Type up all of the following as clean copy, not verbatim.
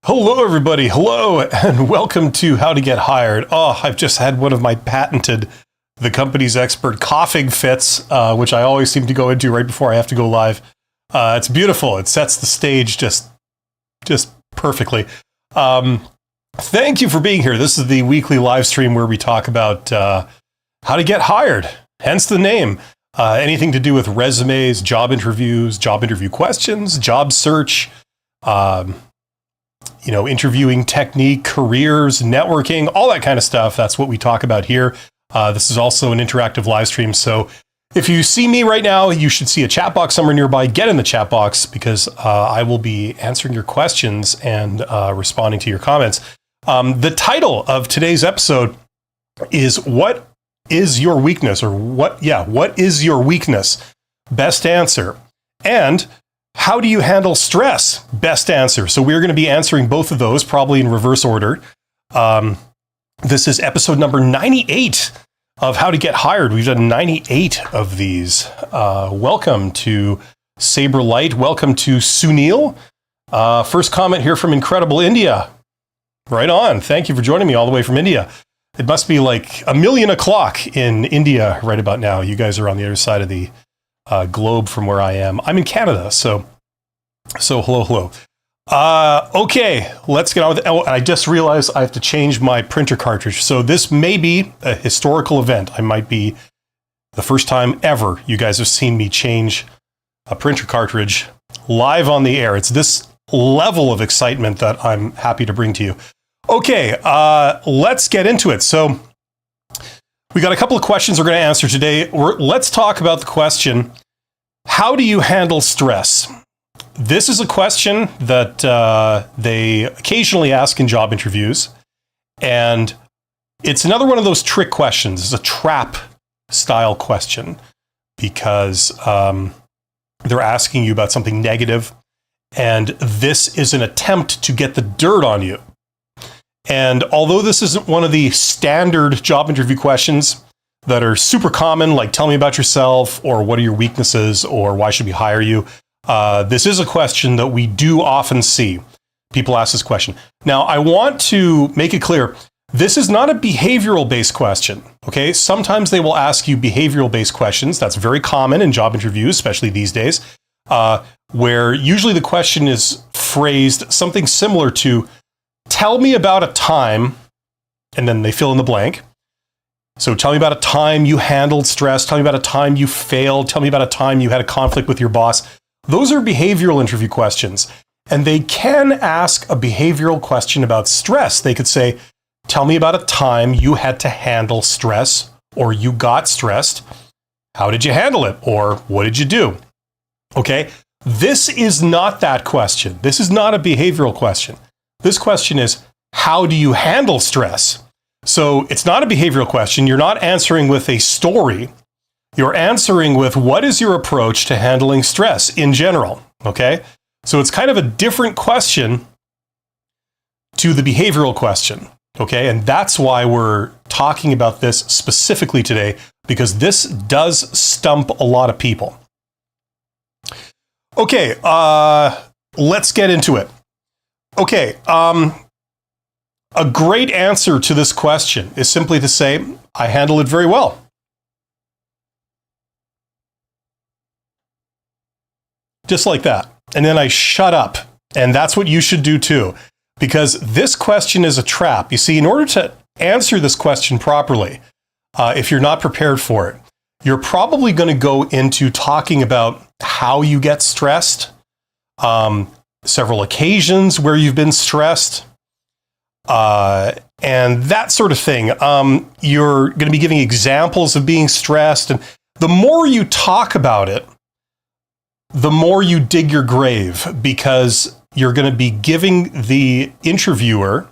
Hello, everybody. Hello, and welcome to How to Get Hired. Oh, I've just had one of my patented, the company's expert coughing fits, which I always seem to go into right before I have to go live. It's beautiful. It sets the stage just perfectly. Thank you for being here. This is the weekly live stream where we talk about how to get hired, hence the name. Anything to do with resumes, job interviews, job interview questions, job search, interviewing technique, careers, networking, all that kind of stuff. That's what we talk about here. This is also an interactive live stream. So if you see me right now, you should see a chat box somewhere nearby. Get in the chat box because I will be answering your questions and responding to your comments. The title of today's episode is What is your weakness? Or what is your weakness? Best answer. And how do you handle stress? Best answer. So we're going to be answering both of those, probably in reverse order. This is episode number 98 of How to Get Hired. We've done 98 of these. Welcome to Saber Light. Welcome to Sunil. First comment here from incredible India. Right on. Thank you for joining me all the way from India. It must be like 1,000,000 o'clock in India right about now. You guys are on the other side of the globe from where I am. I'm in Canada, so hello. Okay, let's get on with it. Oh, I just realized I have to change my printer cartridge. So this may be a historical event. I might be the first time ever you guys have seen me change a printer cartridge live on the air. It's this level of excitement that I'm happy to bring to you. Okay, let's get into it. So we got a couple of questions we're going to answer today. Let's talk about the question, how do you handle stress? This is a question that they occasionally ask in job interviews. And it's another one of those trick questions. It's a trap style question because they're asking you about something negative. And this is an attempt to get the dirt on you. And although this isn't one of the standard job interview questions that are super common, like tell me about yourself, or what are your weaknesses, or why should we hire you? This is a question that we do often see. People ask this question. Now, I want to make it clear, this is not a behavioral-based question, okay? Sometimes they will ask you behavioral-based questions. That's very common in job interviews, especially these days, where usually the question is phrased something similar to, tell me about a time, and then they fill in the blank. So tell me about a time you handled stress. Tell me about a time you failed. Tell me about a time you had a conflict with your boss. Those are behavioral interview questions. And they can ask a behavioral question about stress. They could say, tell me about a time you had to handle stress, or you got stressed. How did you handle it? Or what did you do? Okay, this is not that question. This is not a behavioral question. This question is, how do you handle stress? So it's not a behavioral question. You're not answering with a story. You're answering with, what is your approach to handling stress in general? Okay? So it's kind of a different question to the behavioral question. Okay? And that's why we're talking about this specifically today, because this does stump a lot of people. Okay, let's get into it. Okay, a great answer to this question is simply to say, I handle it very well. Just like that. And then I shut up. And that's what you should do too. Because this question is a trap. You see, in order to answer this question properly, if you're not prepared for it, you're probably going to go into talking about how you get stressed, several occasions where you've been stressed, and that sort of thing. You're going to be giving examples of being stressed. And the more you talk about it, the more you dig your grave, because you're going to be giving the interviewer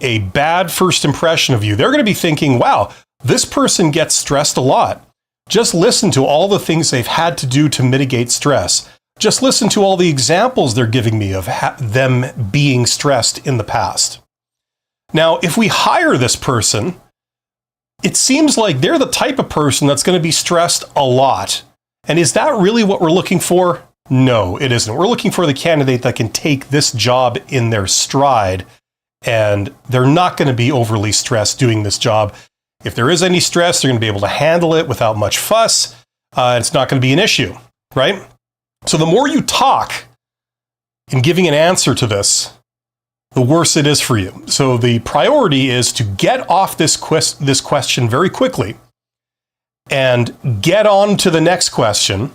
a bad first impression of you. They're going to be thinking, wow, this person gets stressed a lot. Just listen to all the things they've had to do to mitigate stress. Just listen to all the examples they're giving me of them being stressed in the past. Now, if we hire this person, it seems like they're the type of person that's going to be stressed a lot. And is that really what we're looking for? No, it isn't. We're looking for the candidate that can take this job in their stride, and they're not going to be overly stressed doing this job. If there is any stress, they're going to be able to handle it without much fuss. It's not going to be an issue, right? So the more you talk in giving an answer to this, the worse it is for you. So the priority is to get off this question very quickly and get on to the next question,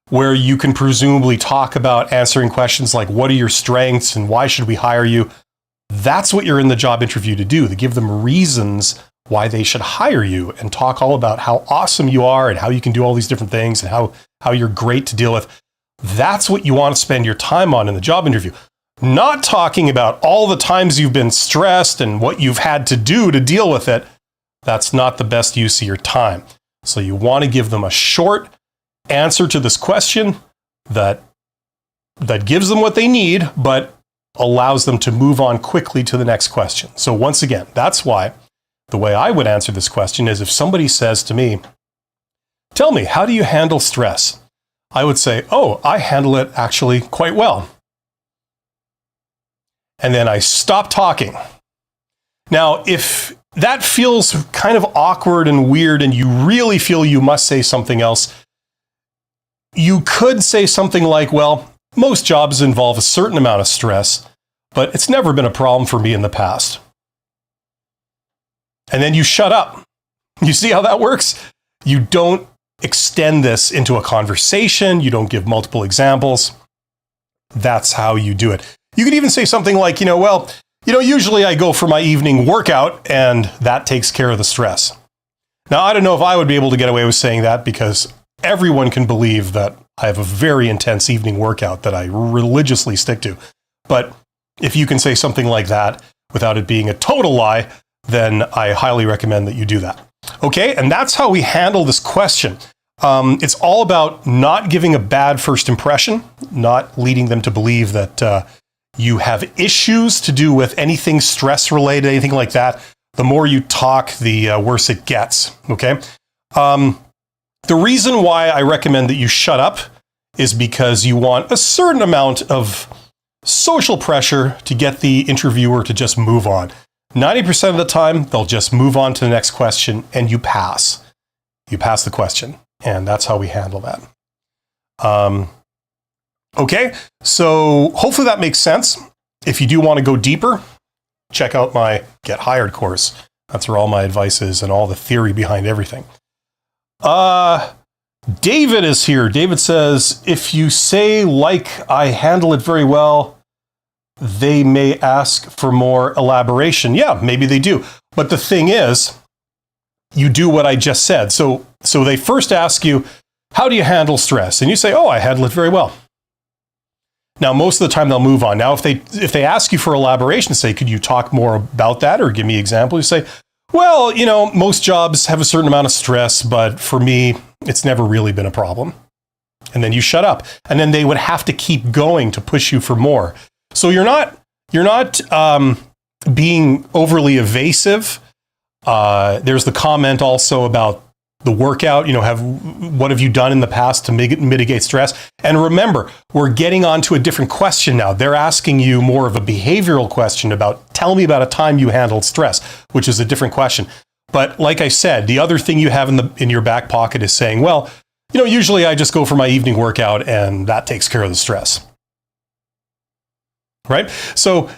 where you can presumably talk about answering questions like, what are your strengths and why should we hire you? That's what you're in the job interview to do, to give them reasons why they should hire you, and talk all about how awesome you are and how you can do all these different things and how you're great to deal with. That's what you want to spend your time on in the job interview. Not talking about all the times you've been stressed and what you've had to do to deal with it. That's not the best use of your time. So you want to give them a short answer to this question that gives them what they need, but allows them to move on quickly to the next question. So once again, that's why the way I would answer this question is, if somebody says to me, tell me, how do you handle stress? I would say, oh, I handle it actually quite well. And then I stop talking. Now, if that feels kind of awkward and weird and you really feel you must say something else, you could say something like, well, most jobs involve a certain amount of stress, but it's never been a problem for me in the past. And then you shut up. You see how that works? You don't extend this into a conversation. You don't give multiple examples. That's how you do it. You could even say something like, usually I go for my evening workout and that takes care of the stress. Now, I don't know if I would be able to get away with saying that, because everyone can believe that I have a very intense evening workout that I religiously stick to. But if you can say something like that without it being a total lie, then I highly recommend that you do that. Okay, and that's how we handle this question. It's all about not giving a bad first impression, not leading them to believe that you have issues to do with anything stress-related, anything like that. The more you talk, the worse it gets, okay? The reason why I recommend that you shut up is because you want a certain amount of social pressure to get the interviewer to just move on. 90% of the time, they'll just move on to the next question and you pass. You pass the question, and that's how we handle that. Okay, so hopefully that makes sense. If you do want to go deeper, check out my Get Hired course. That's where all my advice is and all the theory behind everything. David is here. David says, if you say, like, I handle it very well, they may ask for more elaboration. Yeah, maybe they do. But the thing is, you do what I just said. So they first ask you, how do you handle stress? And you say, oh, I handle it very well. Now, most of the time they'll move on. Now, if they ask you for elaboration, say, could you talk more about that or give me examples? You say, well, most jobs have a certain amount of stress, but for me, it's never really been a problem. And then you shut up. And then they would have to keep going to push you for more. So you're not being overly evasive. There's the comment also about the workout. What have you done in the past to mitigate stress? And remember, we're getting on to a different question now. They're asking you more of a behavioral question about, tell me about a time you handled stress, which is a different question. But like I said, the other thing you have in your back pocket is saying, well, usually I just go for my evening workout and that takes care of the stress. Right? So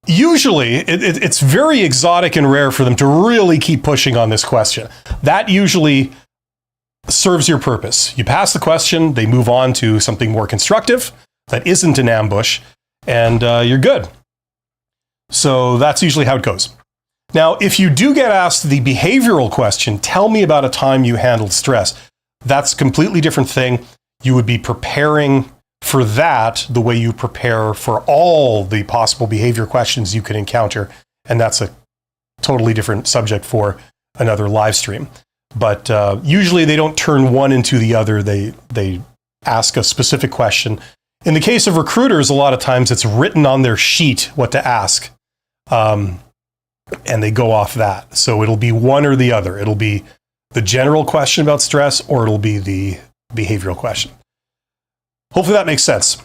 usually it's very exotic and rare for them to really keep pushing on this question. That usually serves your purpose. You pass the question, they move on to something more constructive that isn't an ambush, and you're good. So that's usually how it goes. Now, if you do get asked the behavioral question, tell me about a time you handled stress, that's a completely different thing. You would be preparing for that the way you prepare for all the possible behavior questions you could encounter. And that's a totally different subject for another live stream. But usually they don't turn one into the other. They ask a specific question. In the case of recruiters, a lot of times it's written on their sheet what to ask. And they go off that. So it'll be one or the other. It'll be the general question about stress, or it'll be the behavioral question. Hopefully that makes sense.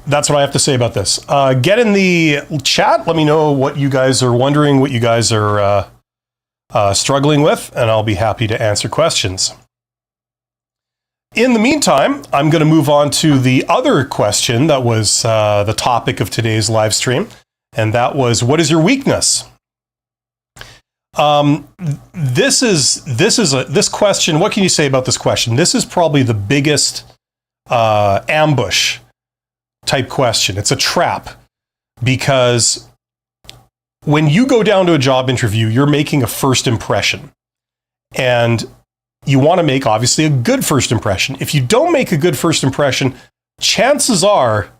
That's what I have to say about this. Get in the chat. Let me know what you guys are wondering, what you guys are struggling with, and I'll be happy to answer questions. In the meantime, I'm going to move on to the other question that was the topic of today's live stream, and that was, what is your weakness? This question, what can you say about this question? This is probably the biggest ambush type question. It's a trap, because when you go down to a job interview, you're making a first impression, and you want to make, obviously, a good first impression. If you don't make a good first impression, chances are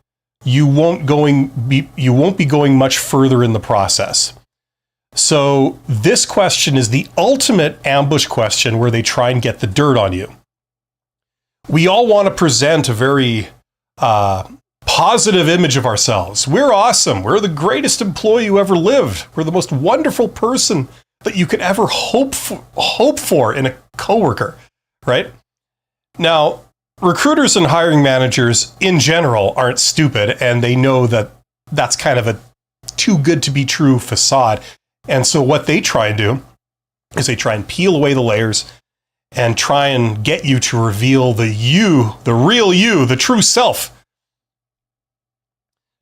you won't be going much further in the process. So this question is the ultimate ambush question, where they try and get the dirt on you. We all want to present a very positive image of ourselves. We're awesome. We're the greatest employee who ever lived. We're the most wonderful person that you could ever hope for in a coworker, right? Now, recruiters and hiring managers in general aren't stupid, and they know that that's kind of a too good to be true facade. And so what they try and do is they try and peel away the layers and try and get you to reveal the you, the real you, the true self.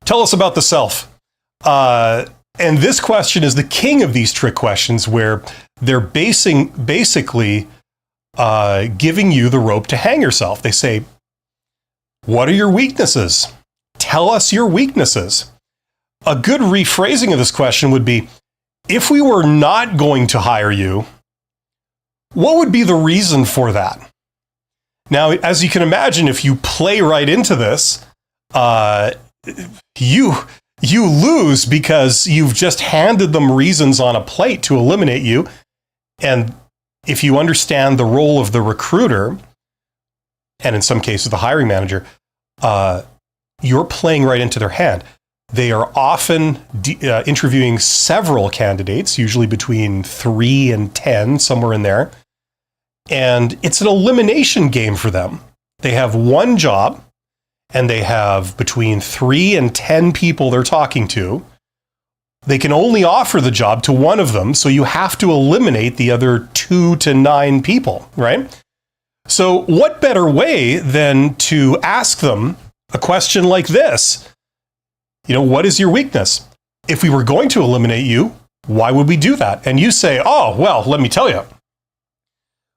Tell us about the self. And this question is the king of these trick questions, where they're basically giving you the rope to hang yourself. They say, what are your weaknesses? Tell us your weaknesses. A good rephrasing of this question would be, if we were not going to hire you, what would be the reason for that? Now, as you can imagine, if you play right into this, you lose, because you've just handed them reasons on a plate to eliminate you. And if you understand the role of the recruiter, and in some cases the hiring manager, you're playing right into their hand. They are often interviewing several candidates, usually between 3 and 10, somewhere in there. And it's an elimination game for them. They have one job, and they have between 3 and 10 people they're talking to. They can only offer the job to one of them, so you have to eliminate the other 2 to 9 people, right? So what better way than to ask them a question like this? What is your weakness? If we were going to eliminate you, why would we do that? And you say, oh, well, let me tell you.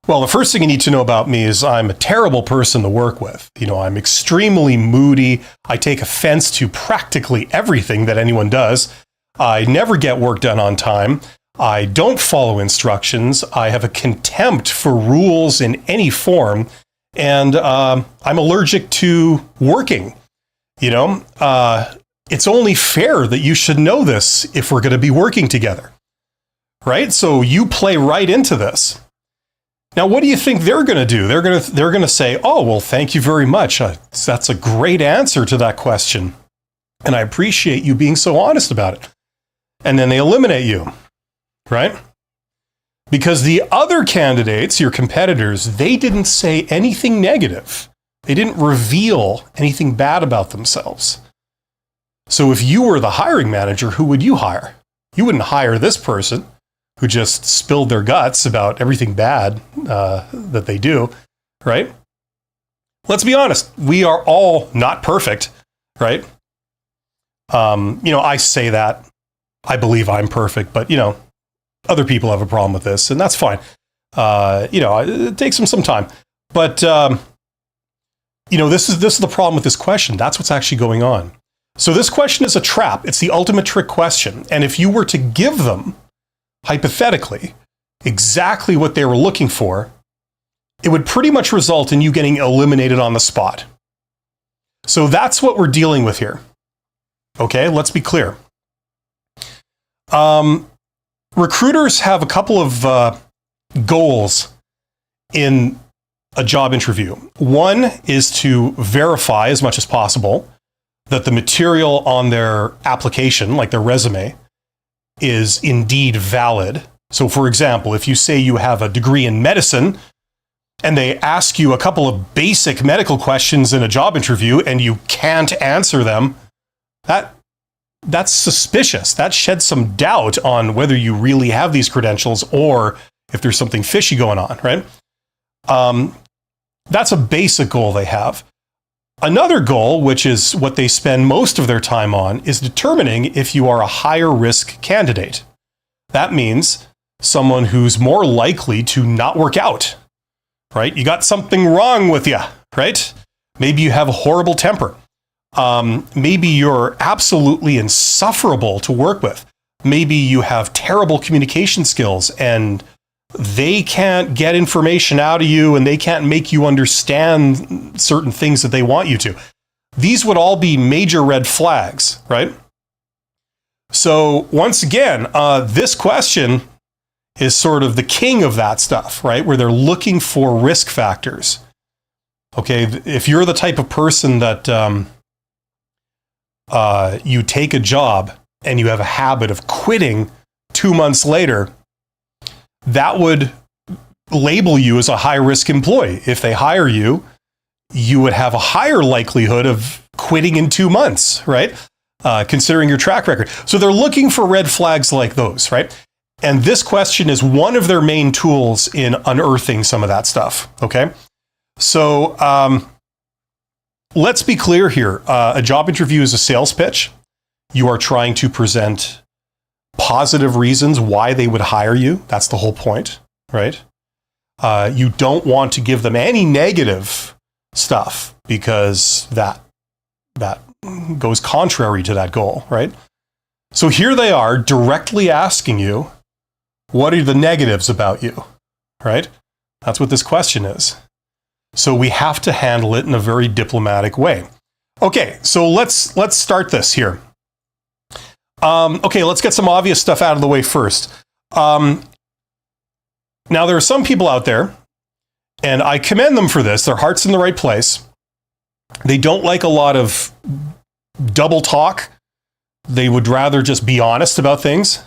Well, the first thing you need to know about me is I'm a terrible person to work with. I'm extremely moody. I take offense to practically everything that anyone does. I never get work done on time. I don't follow instructions. I have a contempt for rules in any form. And I'm allergic to working. It's only fair that you should know this if we're going to be working together, right? So you play right into this. Now, what do you think they're going to do? They're going to say, oh, well, thank you very much. That's a great answer to that question. And I appreciate you being so honest about it. And then they eliminate you, right? Because the other candidates, your competitors, they didn't say anything negative. They didn't reveal anything bad about themselves. So if you were the hiring manager, who would you hire? You wouldn't hire this person who just spilled their guts about everything bad that they do, right? Let's be honest. We are all not perfect, right? I say that. I believe I'm perfect, but, other people have a problem with this, and that's fine. It takes them some time. But, this is the problem with this question. That's what's actually going on. So this question is a trap. It's the ultimate trick question. And if you were to give them, hypothetically, exactly what they were looking for, it would pretty much result in you getting eliminated on the spot. So that's what we're dealing with here. Okay, let's be clear. Recruiters have a couple of goals in a job interview. One is to verify as much as possible that the material on their application, like their resume, is indeed valid. So for example, if you say you have a degree in medicine, and they ask you a couple of basic medical questions in a job interview and you can't answer them, that's suspicious. That sheds some doubt on whether you really have these credentials or if there's something fishy going on, right? That's a basic goal they have. Another goal, which is what they spend most of their time on, is determining if you are a higher risk candidate. That means someone who's more likely to not work out, right? You got something wrong with you, right? Maybe you have a horrible temper. Maybe you're absolutely insufferable to work with. Maybe you have terrible communication skills and they can't get information out of you and they can't make you understand certain things that they want you to. These would all be major red flags, right? So once again, this question is sort of the king of that stuff, right? Where they're looking for risk factors. Okay, if you're the type of person that you take a job and you have a habit of quitting 2 months later, that would label you as a high-risk employee. If they hire you, you would have a higher likelihood of quitting in 2 months, right? Considering your track record. So they're looking for red flags like those, right? And this question is one of their main tools in unearthing some of that stuff, okay? So let's be clear here. A job interview is a sales pitch. You are trying to present positive reasons why they would hire you. That's the whole point, right? You don't want to give them any negative stuff because that goes contrary to that goal, right? So here they are directly asking you, what are the negatives about you, right? That's what this question is. So we have to handle it in a very diplomatic way. Okay, so let's start this here. Okay, let's get some obvious stuff out of the way first. Now, there are some people out there, and I commend them for this. Their heart's in the right place. They don't like a lot of double talk. They would rather just be honest about things.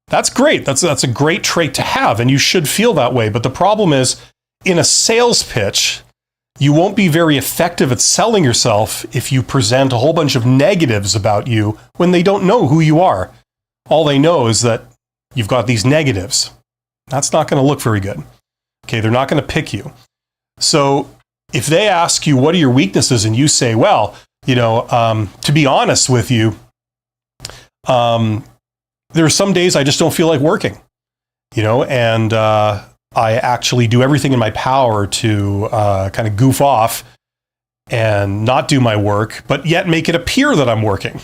That's great. That's a great trait to have, and you should feel that way. But the problem is, in a sales pitch, you won't be very effective at selling yourself if you present a whole bunch of negatives about you when they don't know who you are. All they know is that you've got these negatives. That's not going to look very good. Okay, they're not going to pick you. So if they ask you, what are your weaknesses? And you say, well, to be honest with you, there are some days I just don't feel like working, and I actually do everything in my power to kind of goof off and not do my work, but yet make it appear that I'm working.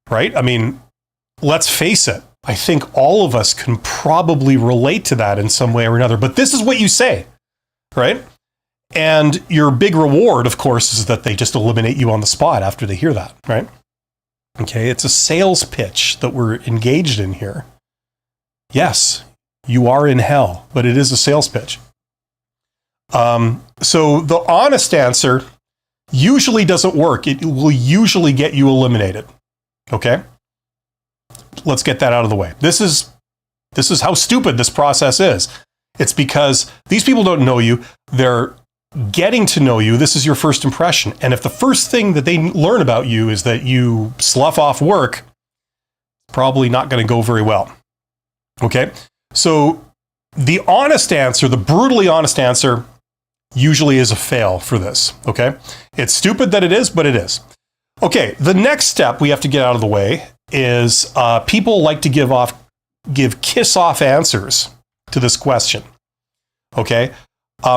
Right? I mean, let's face it. I think all of us can probably relate to that in some way or another, but this is what you say, right? And your big reward, of course, is that they just eliminate you on the spot after they hear that, right? Okay, it's a sales pitch that we're engaged in here. Yes, you are in hell, but it is a sales pitch. So the honest answer usually doesn't work. It will usually get you eliminated. Okay? Let's get that out of the way. This is how stupid this process is. It's because these people don't know you. They're getting to know you. This is your first impression. And if the first thing that they learn about you is that you slough off work, probably not going to go very well. Okay? So the honest answer, the brutally honest answer, usually is a fail for this. Okay? It's stupid that it is, but it is. Okay, the next step we have to get out of the way is people like to give kiss-off answers to this question. Okay?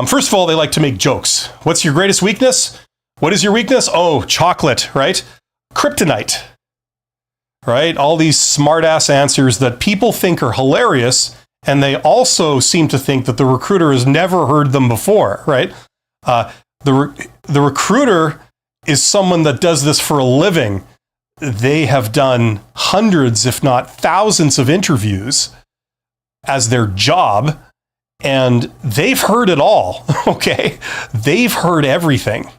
First of all, they like to make jokes. What's your greatest weakness? What is your weakness? Oh, chocolate, right? Kryptonite, right? All these smart-ass answers that people think are hilarious, and they also seem to think that the recruiter has never heard them before, right? The recruiter is someone that does this for a living. They have done hundreds, if not thousands of interviews as their job, and they've heard it all, okay? They've heard everything.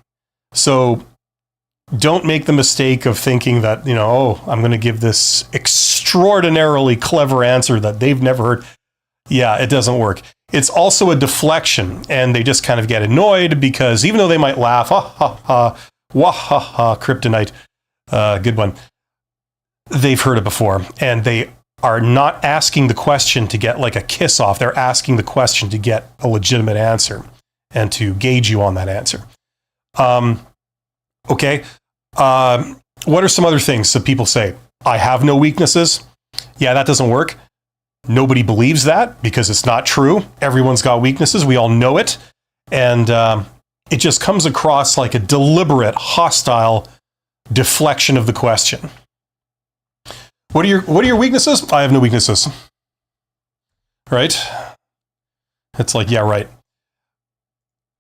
So don't make the mistake of thinking that, I'm going to give this extraordinarily clever answer that they've never heard. Yeah, it doesn't work. it's also a deflection, and they just kind of get annoyed because even though they might laugh, ha ha ha, wah ha ha, kryptonite, good one, they've heard it before, and they are not asking the question to get like a kiss off. They're asking the question to get a legitimate answer and to gauge you on that answer. Okay. What are some other things that people say? I have no weaknesses. Yeah, that doesn't work. Nobody believes that because it's not true. Everyone's got weaknesses. We all know it. And it just comes across like a deliberate, hostile deflection of the question. What are your weaknesses? I have no weaknesses. Right? It's like, yeah, right.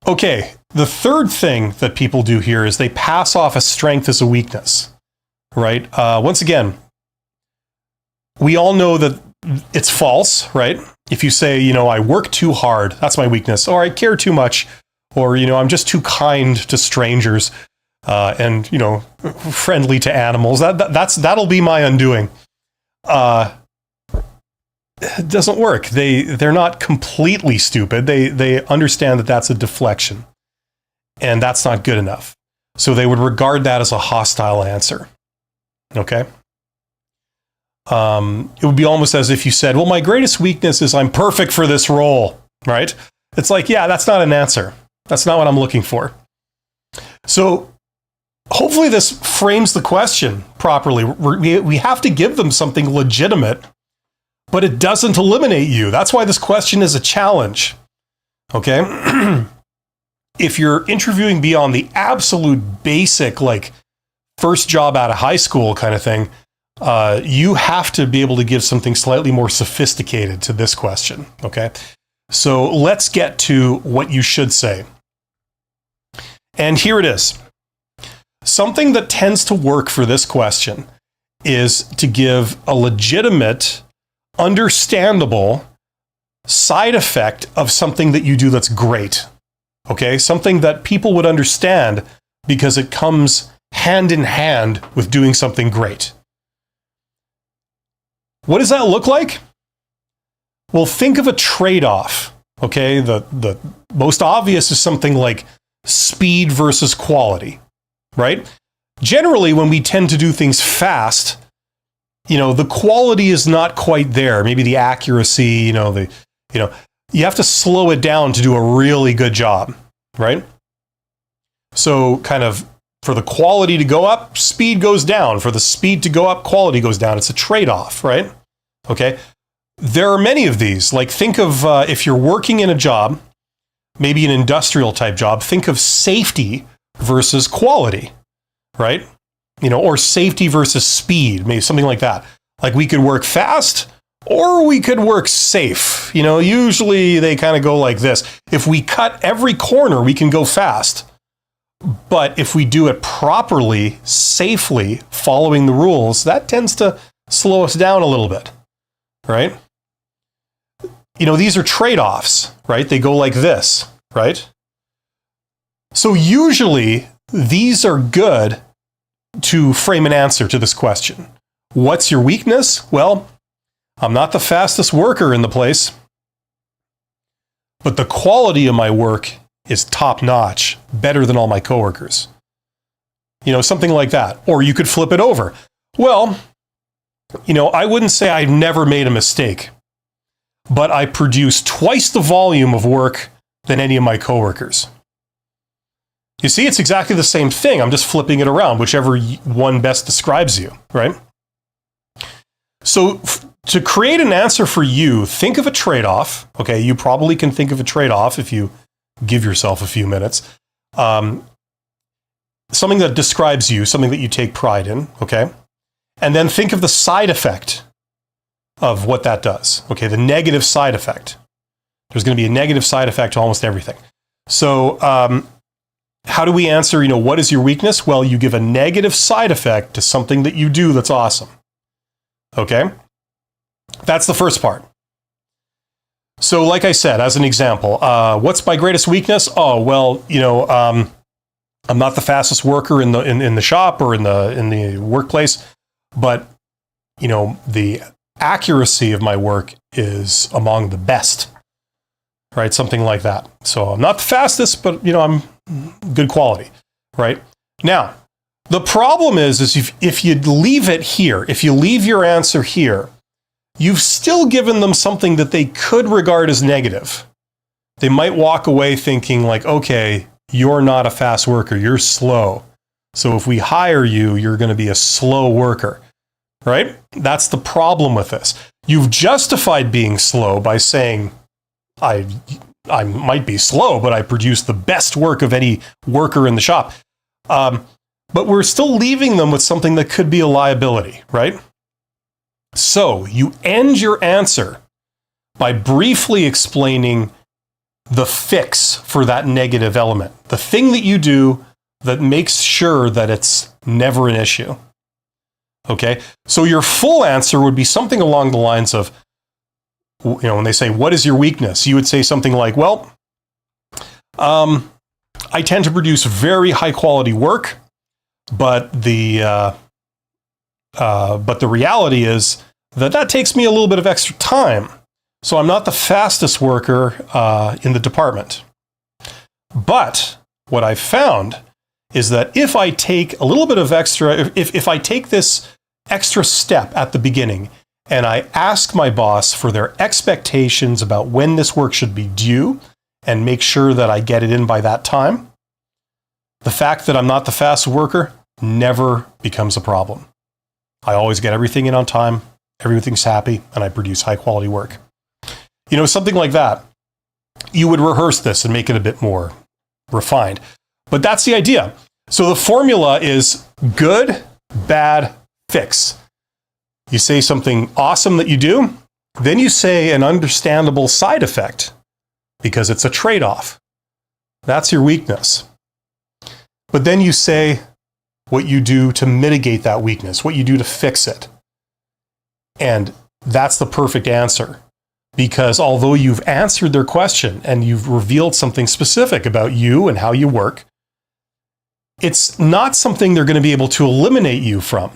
Okay, the third thing that people do here is they pass off a strength as a weakness, right? Once again, we all know that it's false, right? If you say, I work too hard, that's my weakness, or I care too much, or, I'm just too kind to strangers, and, friendly to animals, that'll be my undoing. It doesn't work. They're not completely stupid. They understand that that's a deflection, and that's not good enough. So they would regard that as a hostile answer. Okay? It would be almost as if you said, well, my greatest weakness is I'm perfect for this role, right? It's like, yeah, that's not an answer. That's not what I'm looking for. So hopefully this frames the question properly. We have to give them something legitimate, but it doesn't eliminate you. That's why this question is a challenge. Okay? If you're interviewing beyond the absolute basic, like first job out of high school kind of thing, you have to be able to give something slightly more sophisticated to this question. Okay? So let's get to what you should say. And here it is. Something that tends to work for this question is to give a legitimate, understandable side effect of something that you do that's great. Okay? Something that people would understand because it comes hand in hand with doing something great. What does that look like? Well, think of a trade-off. Okay? The most obvious is something like speed versus quality, right? Generally, when we tend to do things fast, the quality is not quite there. Maybe the accuracy, you have to slow it down to do a really good job, right? So kind of for the quality to go up, speed goes down. For the speed to go up, quality goes down. It's a trade-off, right? Okay. There are many of these. Like think of if you're working in a job, maybe an industrial type job, think of safety versus quality, right? Or safety versus speed, maybe something like that. Like we could work fast or we could work safe. Usually they kind of go like this. If we cut every corner, we can go fast. But if we do it properly, safely, following the rules, that tends to slow us down a little bit, right? These are trade-offs, right? They go like this, right? So usually these are good to frame an answer to this question. What's your weakness? Well, I'm not the fastest worker in the place, but the quality of my work is top-notch, better than all my coworkers. Something like that. Or you could flip it over. Well, I wouldn't say I've never made a mistake, but I produce twice the volume of work than any of my coworkers. You see, it's exactly the same thing. I'm just flipping it around, whichever one best describes you, right? So to create an answer for you, think of a trade-off. Okay, you probably can think of a trade-off if you give yourself a few minutes. Something that describes you, something that you take pride in, okay? And then think of the side effect of what that does. Okay, the negative side effect. There's going to be a negative side effect to almost everything. So how do we answer, what is your weakness? Well, you give a negative side effect to something that you do that's awesome. Okay? That's the first part. So like I said, as an example, what's my greatest weakness? Oh, well, I'm not the fastest worker in the shop or in the workplace, but the accuracy of my work is among the best. right? Something like that. So I'm not the fastest, but I'm good quality, right? Now, the problem is if you leave it here, if you leave your answer here, you've still given them something that they could regard as negative. They might walk away thinking like, okay, you're not a fast worker, you're slow. So if we hire you, you're going to be a slow worker, right? That's the problem with this. You've justified being slow by saying, I might be slow, but I produce the best work of any worker in the shop. But we're still leaving them with something that could be a liability, right? So you end your answer by briefly explaining the fix for that negative element, the thing that you do that makes sure that it's never an issue. Okay, so your full answer would be something along the lines of, when they say, what is your weakness? You would say something like, well, I tend to produce very high quality work, but the reality is that takes me a little bit of extra time. So I'm not the fastest worker in the department. But what I've found is that if I take a little bit of extra, if I take this extra step at the beginning and I ask my boss for their expectations about when this work should be due and make sure that I get it in by that time, the fact that I'm not the fastest worker never becomes a problem. I always get everything in on time, everything's happy, and I produce high quality work. Something like that. You would rehearse this and make it a bit more refined. But that's the idea. So the formula is good, bad, fix. You say something awesome that you do, then you say an understandable side effect because it's a trade-off. That's your weakness. But then you say what you do to mitigate that weakness, what you do to fix it. And that's the perfect answer. Because although you've answered their question and you've revealed something specific about you and how you work, it's not something they're going to be able to eliminate you from.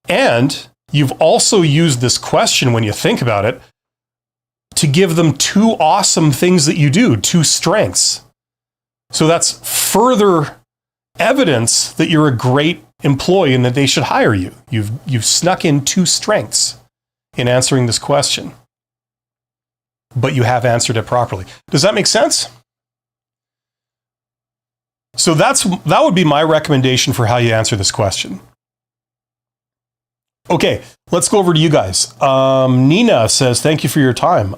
And you've also used this question, when you think about it, to give them two awesome things that you do, two strengths. So that's further evidence that you're a great employee and that they should hire you. You've snuck in two strengths in answering this question. But you have answered it properly. Does that make sense? So that would be my recommendation for how you answer this question. Okay, let's go over to you guys. Nina says, thank you for your time.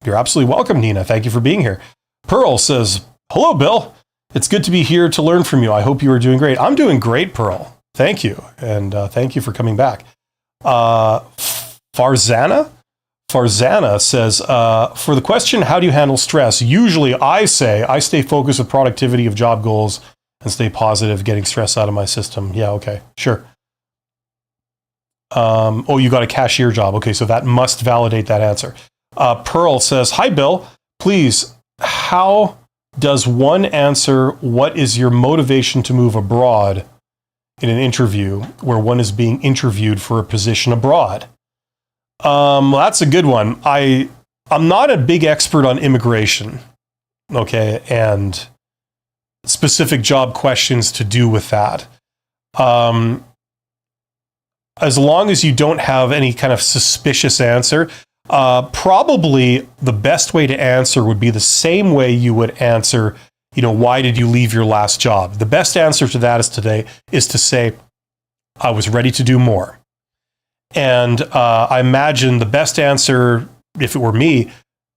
You're absolutely welcome, Nina. Thank you for being here. Pearl says, hello, Bill. It's good to be here to learn from you. I hope you are doing great. I'm doing great, Pearl. Thank you. And thank you for coming back. Farzana says, for the question, how do you handle stress? Usually I say, I stay focused with productivity of job goals and stay positive, getting stress out of my system. Yeah, okay, sure. Oh, you got a cashier job. Okay, so that must validate that answer. Pearl says, hi, Bill. Please, how does one answer what is your motivation to move abroad in an interview where one is being interviewed for a position abroad? That's a good one. I'm not a big expert on immigration, okay, and specific job questions to do with that. As long as you don't have any kind of suspicious answer, probably the best way to answer would be the same way you would answer, why did you leave your last job? The best answer to that is to say, I was ready to do more. And I imagine the best answer, if it were me,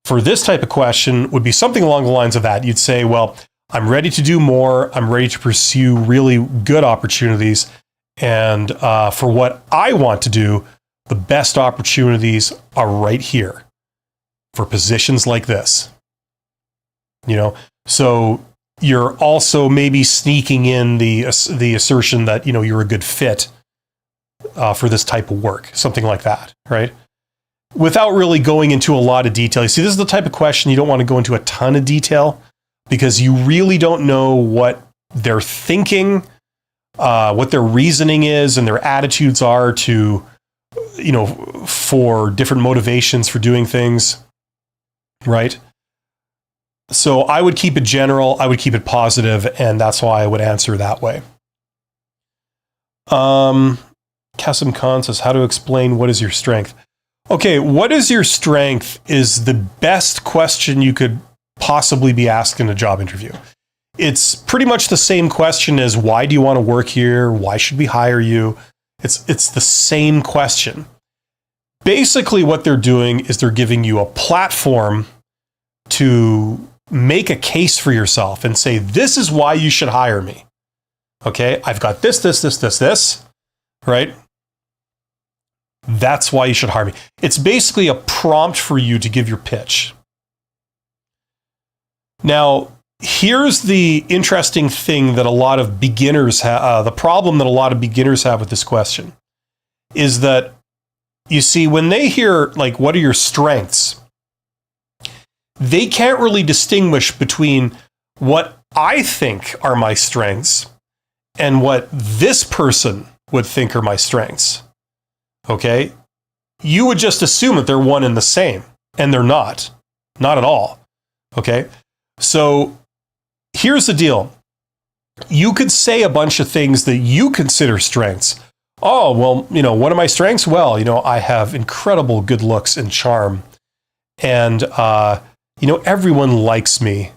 for this type of question would be something along the lines of that. You'd say, well, I'm ready to do more. I'm ready to pursue really good opportunities. And for what I want to do, the best opportunities are right here for positions like this. So you're also maybe sneaking in the assertion that, you're a good fit for this type of work, something like that, right? Without really going into a lot of detail. You see, this is the type of question you don't want to go into a ton of detail because you really don't know what they're thinking, what their reasoning is and their attitudes are to, for different motivations for doing things, right? So I would keep it general, I would keep it positive, and that's why I would answer that way. Kasim Khan says, how to explain what is your strength? Okay, what is your strength is the best question you could possibly be asked in a job interview. It's pretty much the same question as why do you want to work here? Why should we hire you? It's the same question. Basically what they're doing is they're giving you a platform to make a case for yourself and say, this is why you should hire me. Okay, I've got this, right? That's why you should hire me. It's basically a prompt for you to give your pitch. Now, here's the interesting thing that a lot of beginners have, the problem that a lot of beginners have with this question is that, you see, when they hear, like, what are your strengths? They can't really distinguish between what I think are my strengths and what this person would think are my strengths. Okay? You would just assume that they're one and the same, and they're not. Not at all. Okay? So here's the deal. You could say a bunch of things that you consider strengths. Oh, well, what are my strengths? Well, I have incredible good looks and charm. And, everyone likes me.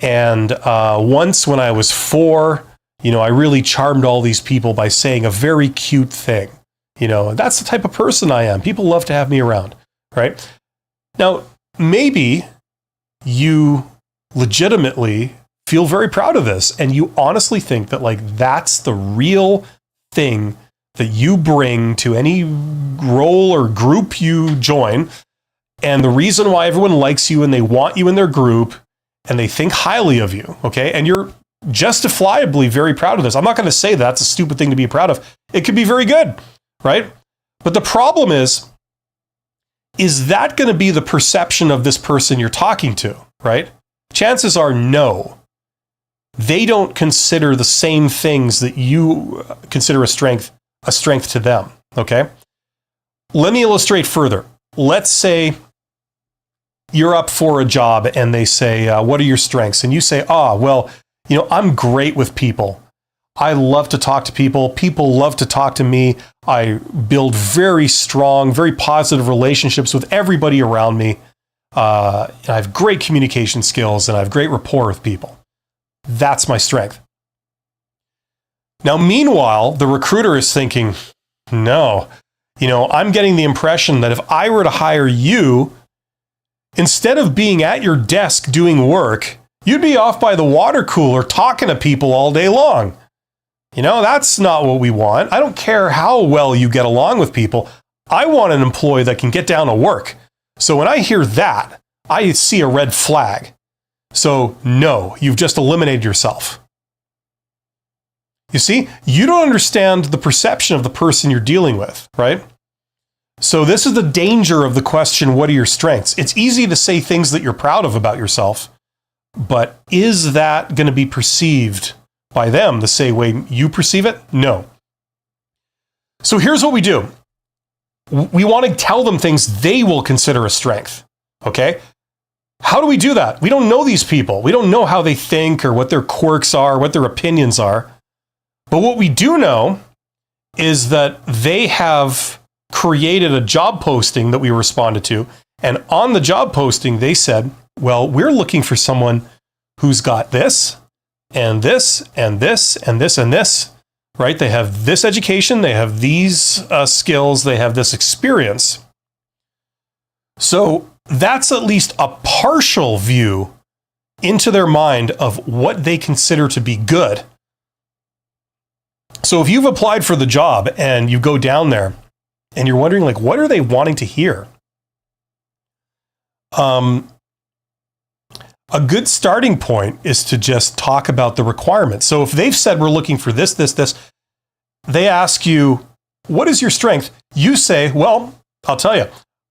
And once when I was 4, I really charmed all these people by saying a very cute thing. That's the type of person I am. People love to have me around, right? Now, maybe you legitimately feel very proud of this and you honestly think that that's the real thing that you bring to any role or group you join, and the reason why everyone likes you and they want you in their group and they think highly of you, okay? And you're justifiably very proud of this. I'm not going to say that's a stupid thing to be proud of. It could be very good, right? But the problem is that going to be the perception of this person you're talking to, right? Chances are no. They don't consider the same things that you consider a strength to them, okay? Let me illustrate further. Let's say you're up for a job and they say, what are your strengths? And you say, well, I'm great with people. I love to talk to people. People love to talk to me. I build very strong, very positive relationships with everybody around me. I have great communication skills and I have great rapport with people. That's my strength. Now, meanwhile, the recruiter is thinking, no, I'm getting the impression that if I were to hire you, instead of being at your desk doing work, you'd be off by the water cooler talking to people all day long. That's not what we want. I don't care how well you get along with people. I want an employee that can get down to work. So when I hear that, I see a red flag. So no, you've just eliminated yourself. You see, you don't understand the perception of the person you're dealing with, right? So this is the danger of the question, what are your strengths? It's easy to say things that you're proud of about yourself, but is that going to be perceived by them the same way you perceive it? No. So here's what we do. We want to tell them things they will consider a strength, okay? How do we do that? We don't know these people. We don't know how they think or what their quirks are, what their opinions are. But what we do know is that they have created a job posting that we responded to. And on the job posting, they said, well, we're looking for someone who's got this and this and this and this and this, right? They have this education, they have these skills, they have this experience. So that's at least a partial view into their mind of what they consider to be good. So if you've applied for the job and you go down there and you're wondering, what are they wanting to hear? A good starting point is to just talk about the requirements. So if they've said we're looking for this, they ask you, what is your strength? You say, well, I'll tell you,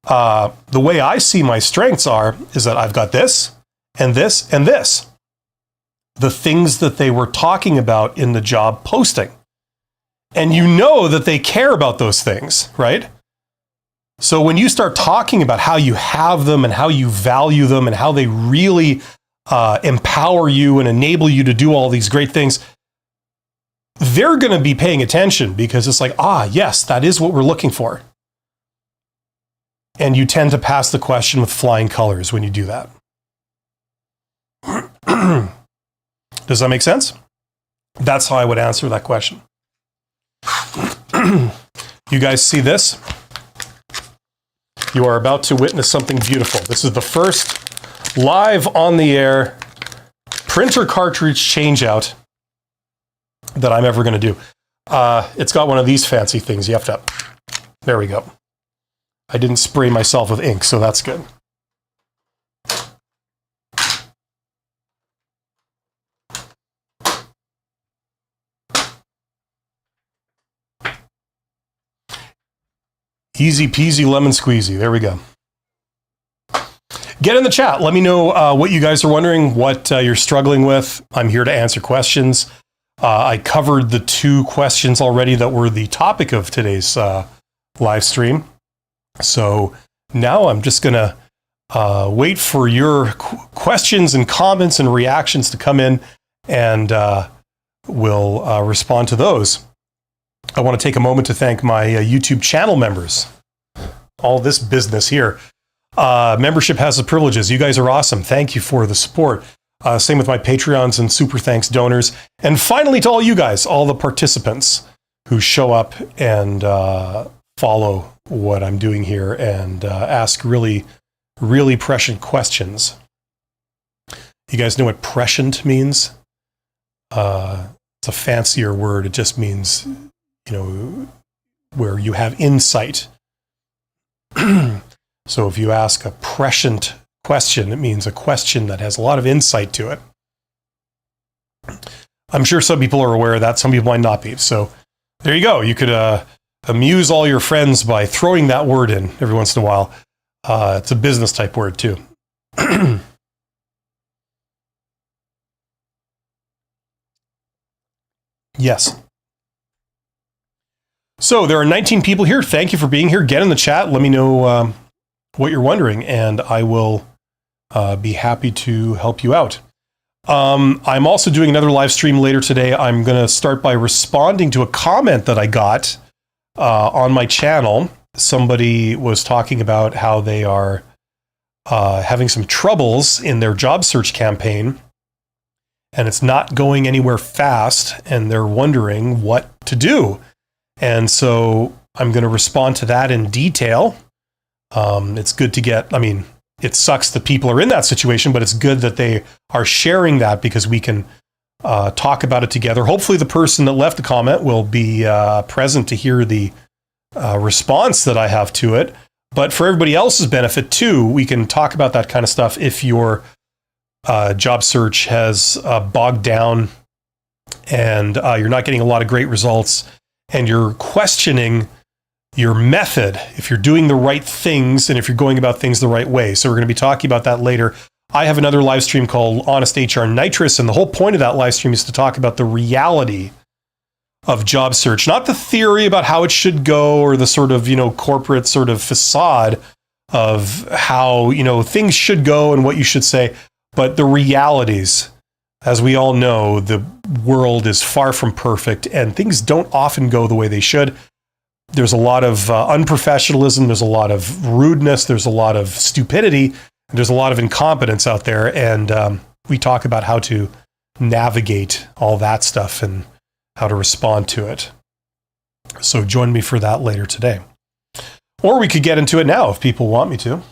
the way I see my strengths is that I've got this and this and this. The things that they were talking about in the job posting. And you know that they care about those things, right? So when you start talking about how you have them and how you value them and how they really empower you and enable you to do all these great things, they're going to be paying attention because it's like, yes, that is what we're looking for. And you tend to pass the question with flying colors when you do that. Does that make sense? That's how I would answer that question. You guys see this? You are about to witness something beautiful. This is the first live on the air printer cartridge changeout that I'm ever going to do. It's got one of these fancy things. You have to, there we go. I didn't spray myself with ink, so that's good. Easy peasy lemon squeezy. There we go. Get in the chat. Let me know what you guys are wondering, what you're struggling with. I'm here to answer questions. I covered the 2 questions already that were the topic of today's live stream. So now I'm just going to wait for your questions and comments and reactions to come in, and we'll respond to those. I want to take a moment to thank my YouTube channel members. All this business here. Membership has the privileges. You guys are awesome. Thank you for the support. Same with my Patreons and super thanks donors. And finally, to all you guys, all the participants who show up and follow what I'm doing here and ask really, really prescient questions. You guys know what prescient means? It's a fancier word. It just means, where you have insight. So if you ask a prescient question, it means a question that has a lot of insight to it. I'm sure some people are aware of that. Some people might not be. So there you go. You could amuse all your friends by throwing that word in every once in a while. It's a business type word too. Yes. So there are 19 people here. Thank you for being here. Get in the chat. Let me know what you're wondering, and I will be happy to help you out. I'm also doing another live stream later today. I'm going to start by responding to a comment that I got on my channel. Somebody was talking about how they are having some troubles in their job search campaign, and it's not going anywhere fast, and they're wondering what to do. And so I'm going to respond to that in detail. It's good to get, it sucks that people are in that situation, but it's good that they are sharing that because we can talk about it together. Hopefully the person that left the comment will be present to hear the response that I have to it. But for everybody else's benefit too, we can talk about that kind of stuff if your job search has bogged down and you're not getting a lot of great results, and you're questioning your method, if you're doing the right things and if you're going about things the right way. So we're going to be talking about that later. I have another live stream called Honest HR Nitrous, and the whole point of that live stream is to talk about the reality of job search, not the theory about how it should go or the sort of, corporate sort of facade of how, things should go and what you should say, but the realities. As we all know, the world is far from perfect and things don't often go the way they should. There's a lot of unprofessionalism, there's a lot of rudeness, there's a lot of stupidity, and there's a lot of incompetence out there. And we talk about how to navigate all that stuff and how to respond to it. So join me for that later today. Or we could get into it now if people want me to.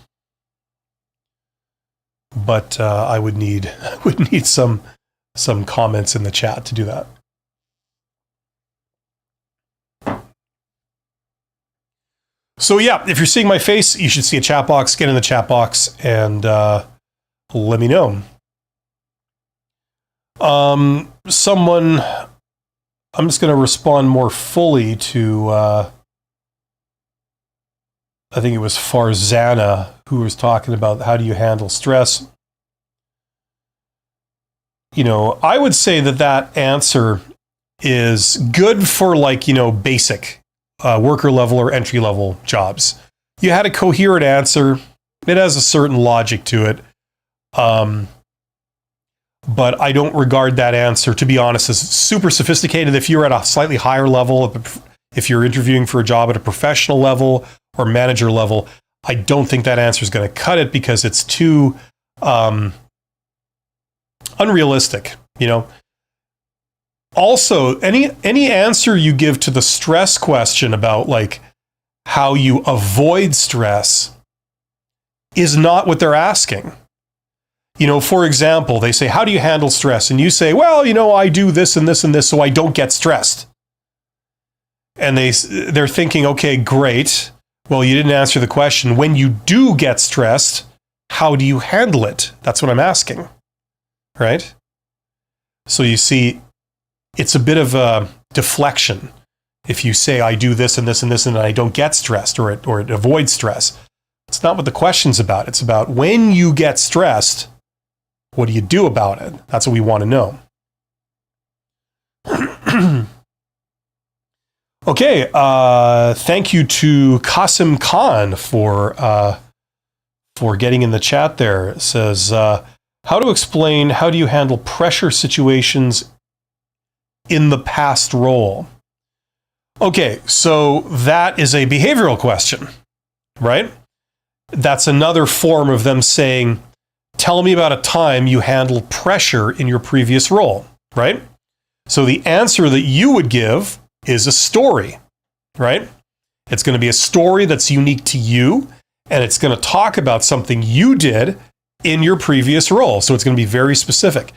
But I would need some comments in the chat to do that. So yeah, if you're seeing my face, you should see a chat box. Get in the chat box and let me know. Someone, I'm just going to respond more fully to, I think it was Farzana who was talking about how do you handle stress. I would say that answer is good for basic worker level or entry level jobs. you had a coherent answer. It has a certain logic to it. But I don't regard that answer, to be honest, as super sophisticated. If you're at a slightly higher level, if you're interviewing for a job at a professional level or manager level, I don't think that answer is going to cut it because it's too unrealistic, you know. Also, any answer you give to the stress question about like how you avoid stress is not what they're asking. You know, for example, they say, how do you handle stress? And you say, well, you know, I do this and this and this so I don't get stressed. And they're thinking, okay, great. Well, you didn't answer the question. When you do get stressed, how do you handle it? That's what I'm asking, right? So you see, it's a bit of a deflection. If you say, I do this and this and this and I don't get stressed or it avoids stress. It's not what the question's about. It's about when you get stressed, what do you do about it? That's what we want to know. Okay, thank you to Qasim Khan for getting in the chat there. It says, how do you handle pressure situations in the past role? Okay, so that is a behavioral question, right? That's another form of them saying, tell me about a time you handled pressure in your previous role, right? So the answer that you would give is a story, right? It's going to be a story that's unique to you, and it's going to talk about something you did in your previous role. So it's going to be very specific.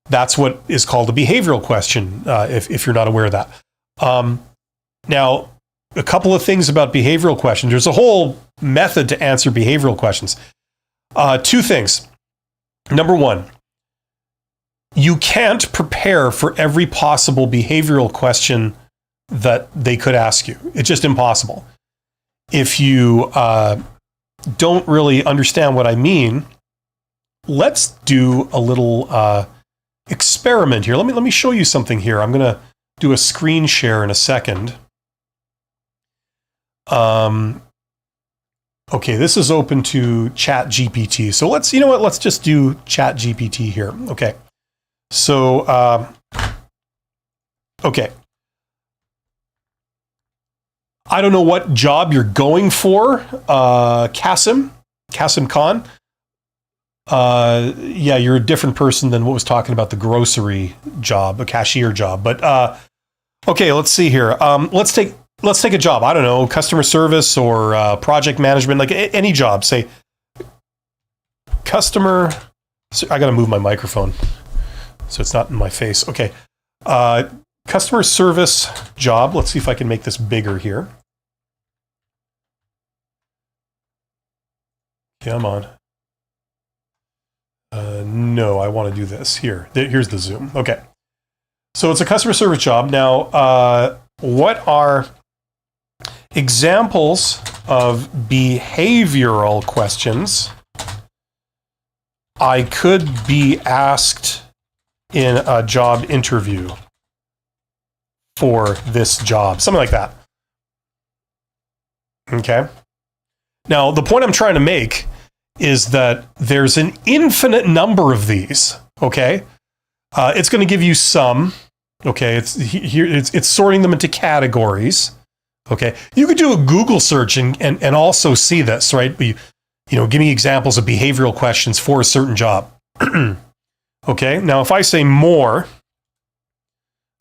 That's what is called a behavioral question, if you're not aware of that. Now, a couple of things about behavioral questions. There's a whole method to answer behavioral questions. Two things. Number one, you can't prepare for every possible behavioral question that they could ask you. It's just impossible. If you don't really understand what I mean, let's do a little experiment here. Let me show you something here. I'm going to do a screen share in a second. Okay, this is open to ChatGPT. So let's just do ChatGPT here. Okay. So, okay. I don't know what job you're going for, Qasim Khan. Yeah, you're a different person than what was talking about the grocery job, a cashier job. But okay, let's see here. Let's take a job. I don't know, customer service or project management, like any job. Say customer. I got to move my microphone so it's not in my face. Okay, customer service job. Let's see if I can make this bigger here. Come on. No, I want to do this. Here's the zoom. Okay. So it's a customer service job. Now, what are examples of behavioral questions I could be asked in a job interview for this job? Something like that. Okay. Now, the point I'm trying to make is that there's an infinite number of these, okay? It's going to give you some, okay? It's sorting them into categories, okay? You could do a Google search and also see this, right? You know, give me examples of behavioral questions for a certain job. Okay, now if I say more,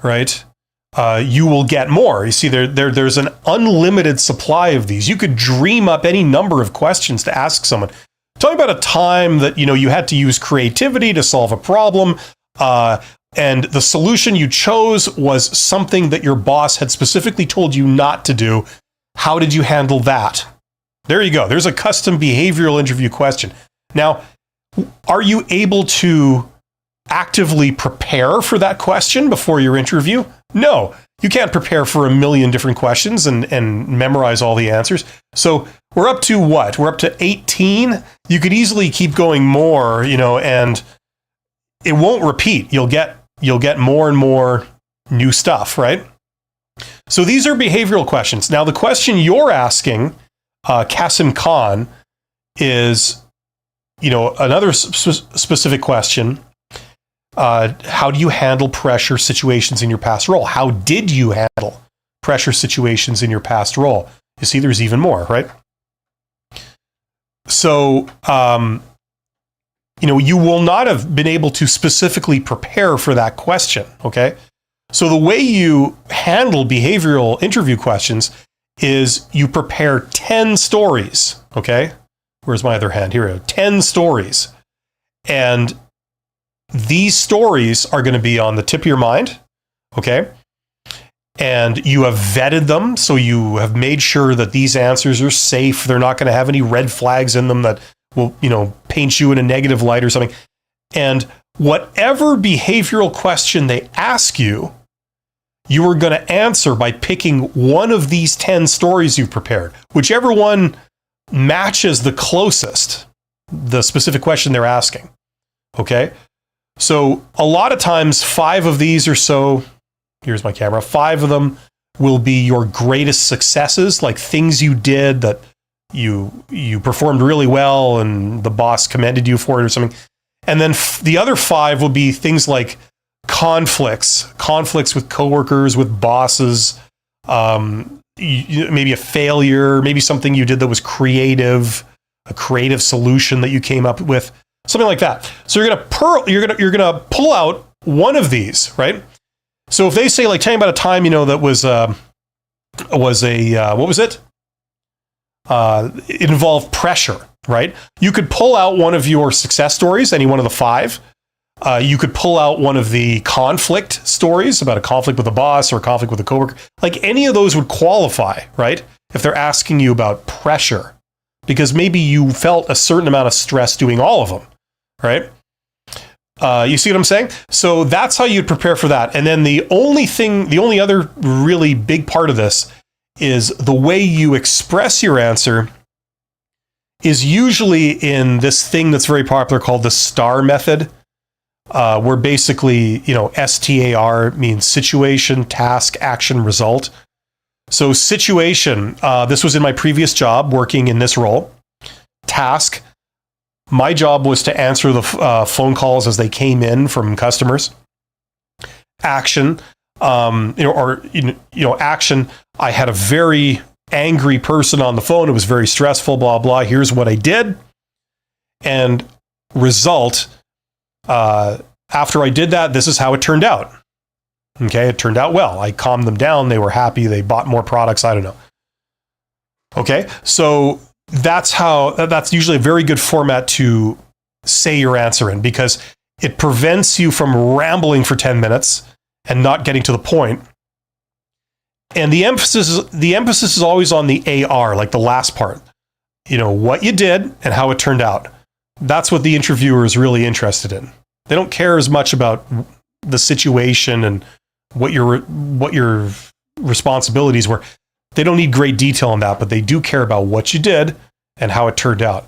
right, you will get more. You see, there's an unlimited supply of these. You could dream up any number of questions to ask someone. Tell me about a time that, you know, you had to use creativity to solve a problem, and the solution you chose was something that your boss had specifically told you not to do. How did you handle that? There you go. There's a custom behavioral interview question. Now, are you able to actively prepare for that question before your interview? No, you can't prepare for a million different questions and memorize all the answers. So we're up to what? We're up to 18. You could easily keep going more, you know, and it won't repeat. You'll get more and more new stuff, right? So these are behavioral questions. Now, the question you're asking Kasim Khan is, another specific question. How do you handle pressure situations in your past role? How did you handle pressure situations in your past role? You see, there's even more, right? So, you will not have been able to specifically prepare for that question, okay? So the way you handle behavioral interview questions is you prepare 10 stories, okay? Where's my other hand? Here we go. 10 stories. And these stories are going to be on the tip of your mind, okay? And you have vetted them, so you have made sure that these answers are safe. They're not going to have any red flags in them that will, paint you in a negative light or something. And whatever behavioral question they ask you, you are going to answer by picking one of these 10 stories you've prepared, whichever one matches the closest, the specific question they're asking. Okay? So a lot of times, 5 of these or so, here's my camera, 5 of them will be your greatest successes, like things you did that you performed really well and the boss commended you for it or something. And then the other 5 will be things like conflicts with coworkers, with bosses, maybe a failure, maybe something you did that was creative, a creative solution that you came up with, something like that. So you're gonna pull out one of these, right? So if they say, like, tell me about a time, that was what was it? It involved pressure, right? You could pull out one of your success stories, any one of the 5. You could pull out one of the conflict stories about a conflict with a boss or a conflict with a coworker. Like, any of those would qualify, right? If they're asking you about pressure, because maybe you felt a certain amount of stress doing all of them, right? You see what I'm saying? So that's how you'd prepare for that. And then the only other really big part of this is the way you express your answer is usually in this thing that's very popular called the STAR method, where basically, STAR means situation, task, action, result. So situation, this was in my previous job working in this role. Task, my job was to answer the phone calls as they came in from customers. Action, action, I had a very angry person on the phone. It was very stressful, blah, blah. Here's what I did. And result, after I did that, this is how it turned out. Okay, it turned out well. I calmed them down. They were happy. They bought more products. I don't know. Okay, so that's usually a very good format to say your answer in, because it prevents you from rambling for 10 minutes and not getting to the point. And the emphasis is always on the AR, like the last part. What you did and how it turned out. That's what the interviewer is really interested in. They don't care as much about the situation and what your responsibilities were. They don't need great detail on that, but they do care about what you did and how it turned out.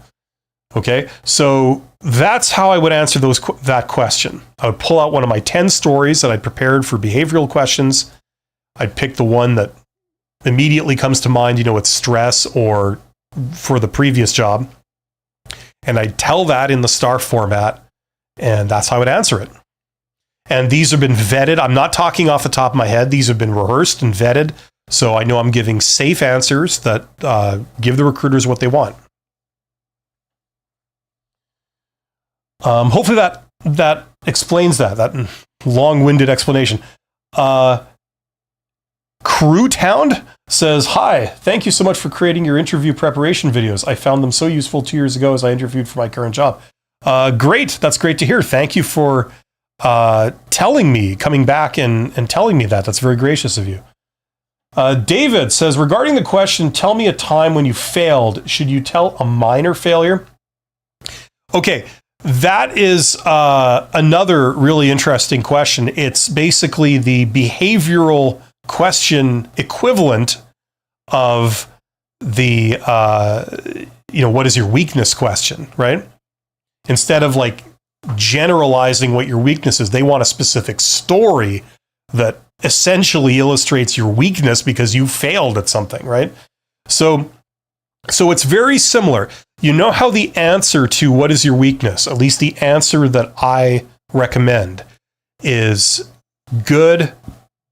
Okay, so that's how I would answer that question. I would pull out one of my 10 stories that I'd prepared for behavioral questions. I'd pick the one that immediately comes to mind, it's stress or for the previous job. And I'd tell that in the STAR format, and that's how I would answer it. And these have been vetted. I'm not talking off the top of my head. These have been rehearsed and vetted. So I know I'm giving safe answers that give the recruiters what they want. Hopefully that explains that long-winded explanation. Crewtown says, hi, thank you so much for creating your interview preparation videos. I found them so useful 2 years ago as I interviewed for my current job. Great. That's great to hear. Thank you for coming back and telling me that. That's very gracious of you. David says, regarding the question, tell me a time when you failed. Should you tell a minor failure? Okay, that is another really interesting question. It's basically the behavioral question equivalent of the, what is your weakness question, right? Instead of like generalizing what your weakness is, they want a specific story that essentially illustrates your weakness because you failed at something, right? So So it's very similar. You know how the answer to what is your weakness, at least the answer that I recommend, is good,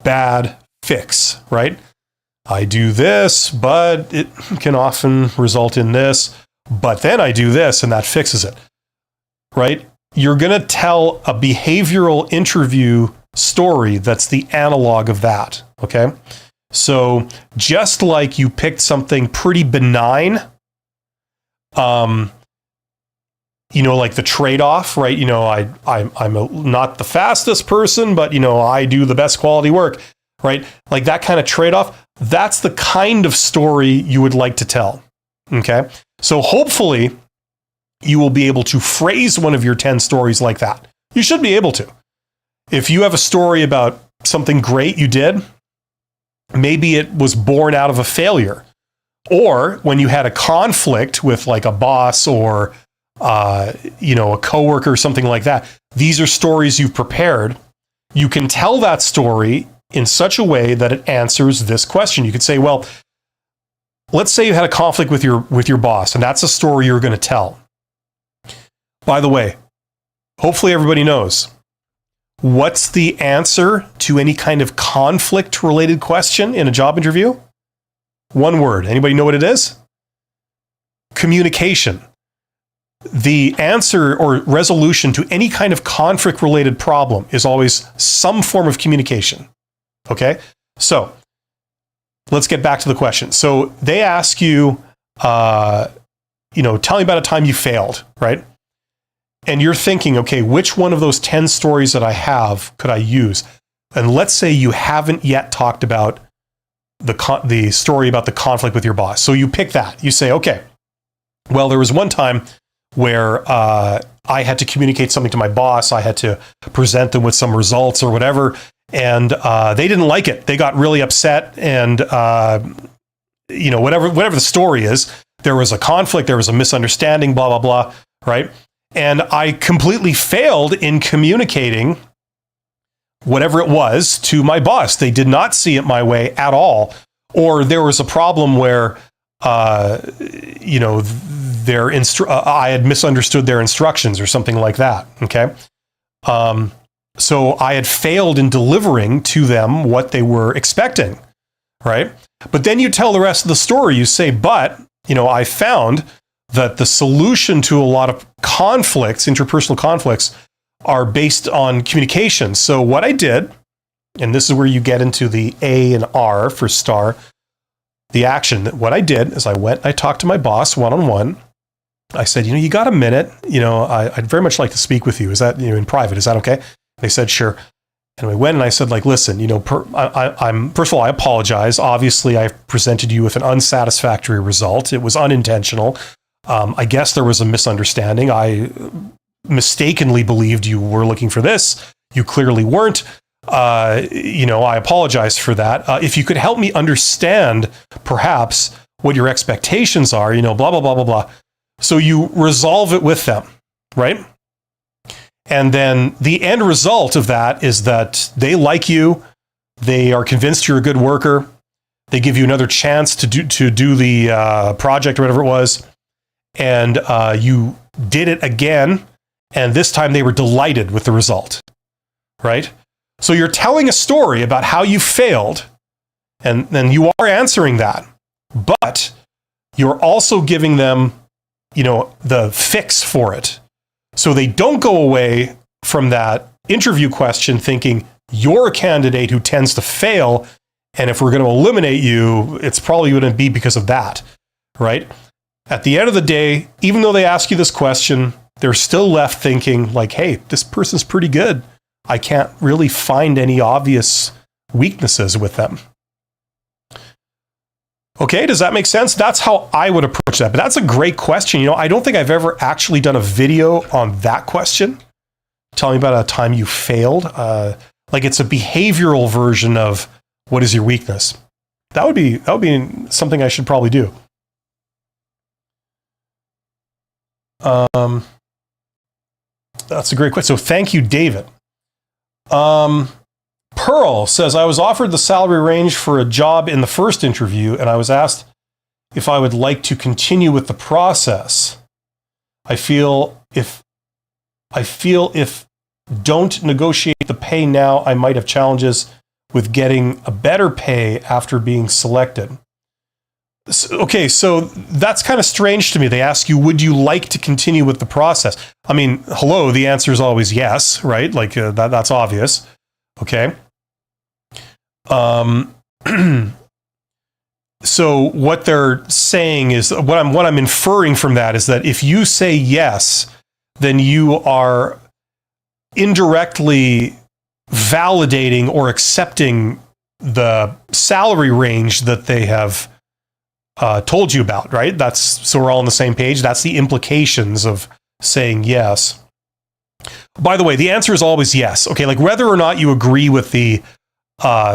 bad, fix, right? I do this, but it can often result in this, but then I do this and that fixes it, right? You're going to tell a behavioral interview story that's the analog of that, okay? So just like you picked something pretty benign, like the trade-off, right? I'm not the fastest person, but I do the best quality work, right? Like that kind of trade-off, that's the kind of story you would like to tell, okay? So hopefully you will be able to phrase one of your 10 stories like that. You should be able to. If you have a story about something great you did, maybe it was born out of a failure, or when you had a conflict with like a boss or a coworker or something like that. These are stories you've prepared. You can tell that story in such a way that it answers this question. You could say, well, let's say you had a conflict with your boss, and that's a story you're going to tell. By the way, hopefully everybody knows, what's the answer to any kind of conflict-related question in a job interview? One word. Anybody know what it is? Communication. The answer or resolution to any kind of conflict-related problem is always some form of communication. Okay? So, let's get back to the question. So, they ask you, tell me about a time you failed, right? And you're thinking, okay, which one of those 10 stories that I have could I use? And let's say you haven't yet talked about the story about the conflict with your boss. So you pick that. You say, okay, well, there was one time where I had to communicate something to my boss. I had to present them with some results or whatever. And they didn't like it. They got really upset. And, whatever the story is, there was a conflict, there was a misunderstanding, blah, blah, blah, right? And I completely failed in communicating whatever it was to my boss. They did not see it my way at all. Or there was a problem where, I had misunderstood their instructions or something like that. Okay. So I had failed in delivering to them what they were expecting. Right. But then you tell the rest of the story. You say, but, I found that the solution to a lot of conflicts, interpersonal conflicts, are based on communication. So what I did, and this is where you get into the A and R for STAR, the action. What I did is I talked to my boss one-on-one. I said, you got a minute? I'd very much like to speak with you. Is that, in private? Is that okay? They said, sure. And we went and I said, listen, I'm first of all, I apologize. Obviously, I presented you with an unsatisfactory result. It was unintentional. I guess there was a misunderstanding. I mistakenly believed you were looking for this. You clearly weren't. I apologize for that. If you could help me understand, perhaps, what your expectations are, blah, blah, blah, blah, blah. So you resolve it with them, right? And then the end result of that is that they like you. They are convinced you're a good worker. They give you another chance to do the project or whatever it was. And you did it again, and this time they were delighted with the result, right? So you're telling a story about how you failed, and then you are answering that, but you're also giving them, the fix for it. So they don't go away from that interview question thinking you're a candidate who tends to fail, and if we're going to eliminate you, it's probably going to be because of that, right? At the end of the day, even though they ask you this question, they're still left thinking like, hey, this person's pretty good. I can't really find any obvious weaknesses with them. Okay, does that make sense? That's how I would approach that. But that's a great question. I don't think I've ever actually done a video on that question. Tell me about a time you failed. It's a behavioral version of what is your weakness. That would be something I should probably do. That's a great question. So thank you, David. Pearl says, I was offered the salary range for a job in the first interview, and I was asked if I would like to continue with the process. I feel if don't negotiate the pay now, I might have challenges with getting a better pay after being selected. Okay, so that's kind of strange to me. They ask you, would you like to continue with the process? I mean, hello, the answer is always yes, right? Like that's obvious. Okay. So what they're saying is, what I'm inferring from that is that if you say yes, then you are indirectly validating or accepting the salary range that they have told you about, right? So we're all on the same page. That's the implications of saying yes. By the way, the answer is always yes. Okay, like whether or not you agree with the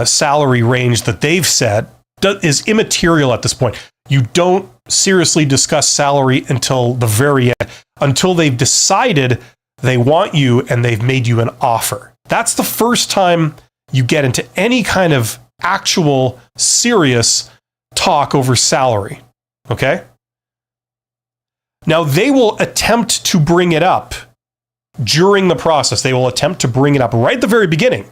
salary range that they've set is immaterial at this point. You don't seriously discuss salary until the very end, until they've decided they want you and they've made you an offer. That's the first time you get into any kind of actual serious talk over salary. Okay? Now, they will attempt to bring it up during the process. They will attempt to bring it up right at the very beginning.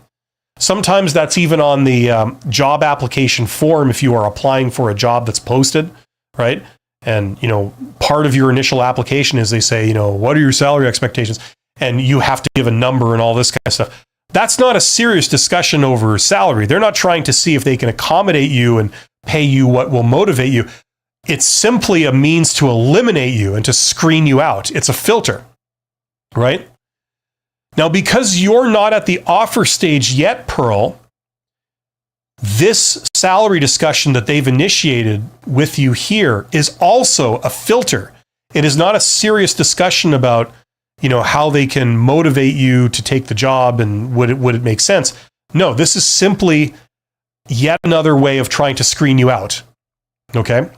Sometimes that's even on the job application form if you are applying for a job that's posted, right? And, part of your initial application is they say, what are your salary expectations? And you have to give a number and all this kind of stuff. That's not a serious discussion over salary. They're not trying to see if they can accommodate you and pay you what will motivate you. It's simply a means to eliminate you and to screen you out. It's a filter, right? Now, because you're not at the offer stage yet, Pearl, this salary discussion that they've initiated with you here is also a filter. It is not a serious discussion about, how they can motivate you to take the job and would it make sense. No, this is simply yet another way of trying to screen you out. Okay?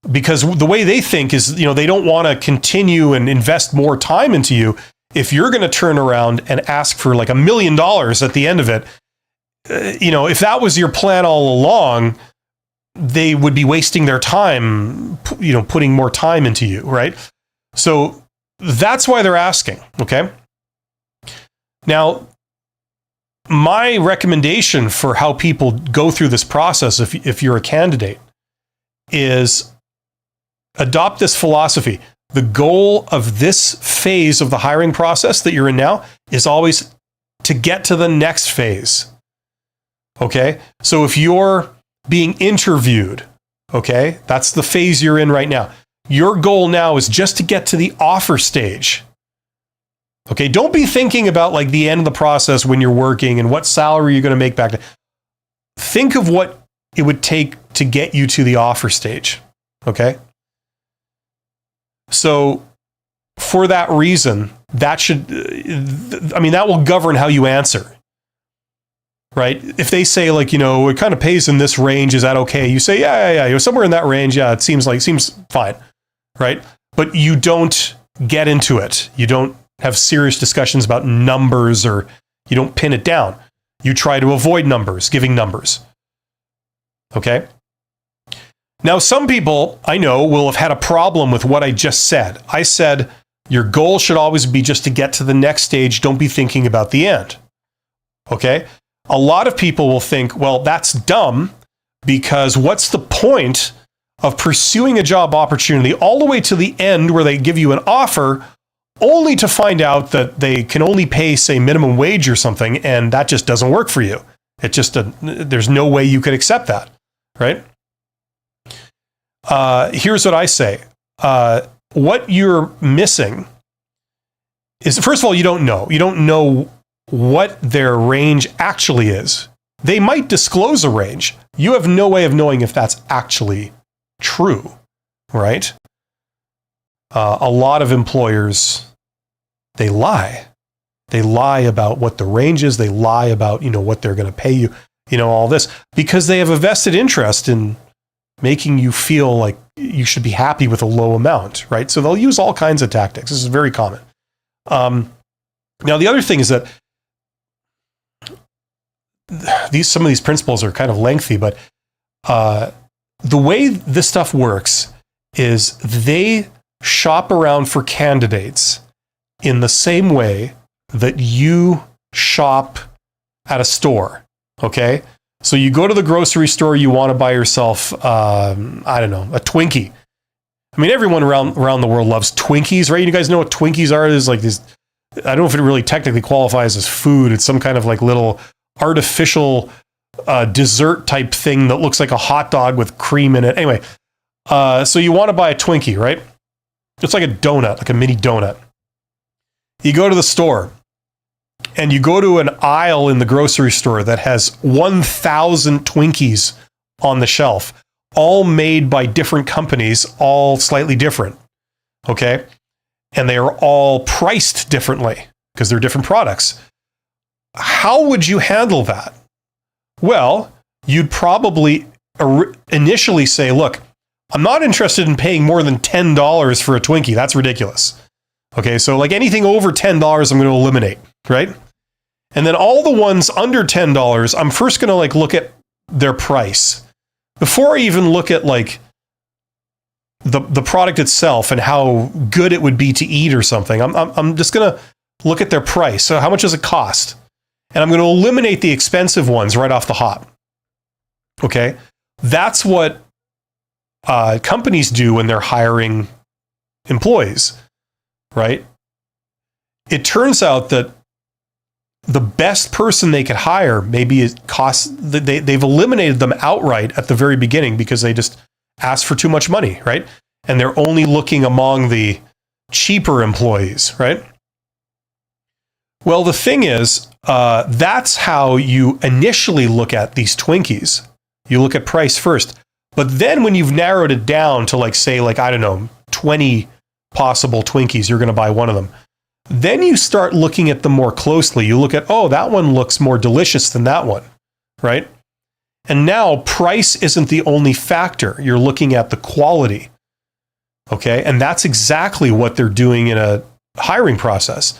Because the way they think is, they don't want to continue and invest more time into you. If you're going to turn around and ask for like $1 million at the end of it, if that was your plan all along, they would be wasting their time, putting more time into you, right? So that's why they're asking, okay? Now, my recommendation for how people go through this process, if you're a candidate, is adopt this philosophy. The goal of this phase of the hiring process that you're in now is always to get to the next phase. Okay? So if you're being interviewed, okay, that's the phase you're in right now. Your goal now is just to get to the offer stage. Okay? Don't be thinking about like the end of the process when you're working and what salary you're going to make back then. Think of what it would take to get you to the offer stage. Okay? So for that reason, that will govern how you answer, right? If they say like, it kind of pays in this range, is that okay? You say, yeah, somewhere in that range. Yeah, it seems fine, right? But you don't get into it. You don't have serious discussions about numbers, or you don't pin it down. You try to avoid giving numbers. Okay? Now, some people I know will have had a problem with what I just said. I said, your goal should always be just to get to the next stage. Don't be thinking about the end. Okay? A lot of people will think, well, that's dumb, because what's the point of pursuing a job opportunity all the way to the end where they give you an offer only to find out that they can only pay, say, minimum wage or something, and that just doesn't work for you. There's no way you could accept that, right? Here's what I say. What you're missing is, first of all, you don't know. You don't know what their range actually is. They might disclose a range. You have no way of knowing if that's actually true, right? A lot of employers, they lie. They lie about what the range is. They lie about, what they're going to pay you, all this, because they have a vested interest in making you feel like you should be happy with a low amount, right? So they'll use all kinds of tactics. This is very common. Now, the other thing is that some of these principles are kind of lengthy, but the way this stuff works is they shop around for candidates in the same way that you shop at a store, okay? So you go to the grocery store, you want to buy yourself, I don't know, a Twinkie. I mean, everyone around the world loves Twinkies, right? You guys know what Twinkies are? There's like these, I don't know if it really technically qualifies as food. It's some kind of like little artificial dessert type thing that looks like a hot dog with cream in it. Anyway, so you want to buy a Twinkie, right? It's like a donut, like a mini donut. You go to the store and you go to an aisle in the grocery store that has 1,000 Twinkies on the shelf, all made by different companies, all slightly different, okay? And they are all priced differently because they're different products. How would you handle that? Well, you'd probably initially say, look, I'm not interested in paying more than $10 for a Twinkie. That's ridiculous. Okay, so like anything over $10, I'm going to eliminate, right? And then all the ones under $10, I'm first going to like look at their price. Before I even look at like the product itself and how good it would be to eat or something, I'm just going to look at their price. So how much does it cost? And I'm going to eliminate the expensive ones right off the hop. Okay? That's what companies do when they're hiring employees, right? It turns out that the best person they could hire maybe it costs, they've eliminated them outright at the very beginning because they just asked for too much money, right? And they're only looking among the cheaper employees, right? Well, the thing is, that's how you initially look at these Twinkies. You look at price first. But then when you've narrowed it down to like, say, like, I don't know, 20 possible Twinkies, you're going to buy one of them. Then you start looking at them more closely. You look at, oh, that one looks more delicious than that one, right? And now price isn't the only factor. You're looking at the quality, okay? And that's exactly what they're doing in a hiring process.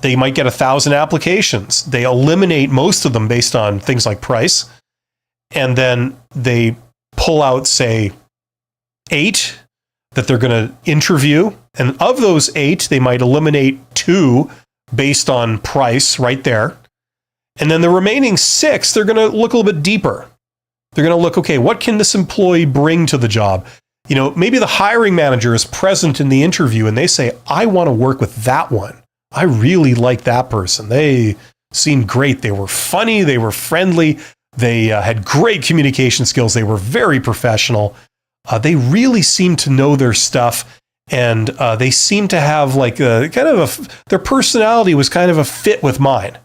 They might get 1,000 applications. They eliminate most of them based on things like price. And then they pull out, say, 8 that they're going to interview. And of those 8, they might eliminate 2 based on price right there. And then the remaining 6, they're going to look a little bit deeper. They're going to look, okay, what can this employee bring to the job? You know, maybe the hiring manager is present in the interview and they say, I want to work with that one. I really like that person. They seemed great. They were funny. They were friendly. They had great communication skills. They were very professional. They really seemed to know their stuff. And they seemed to have like their personality was kind of a fit with mine.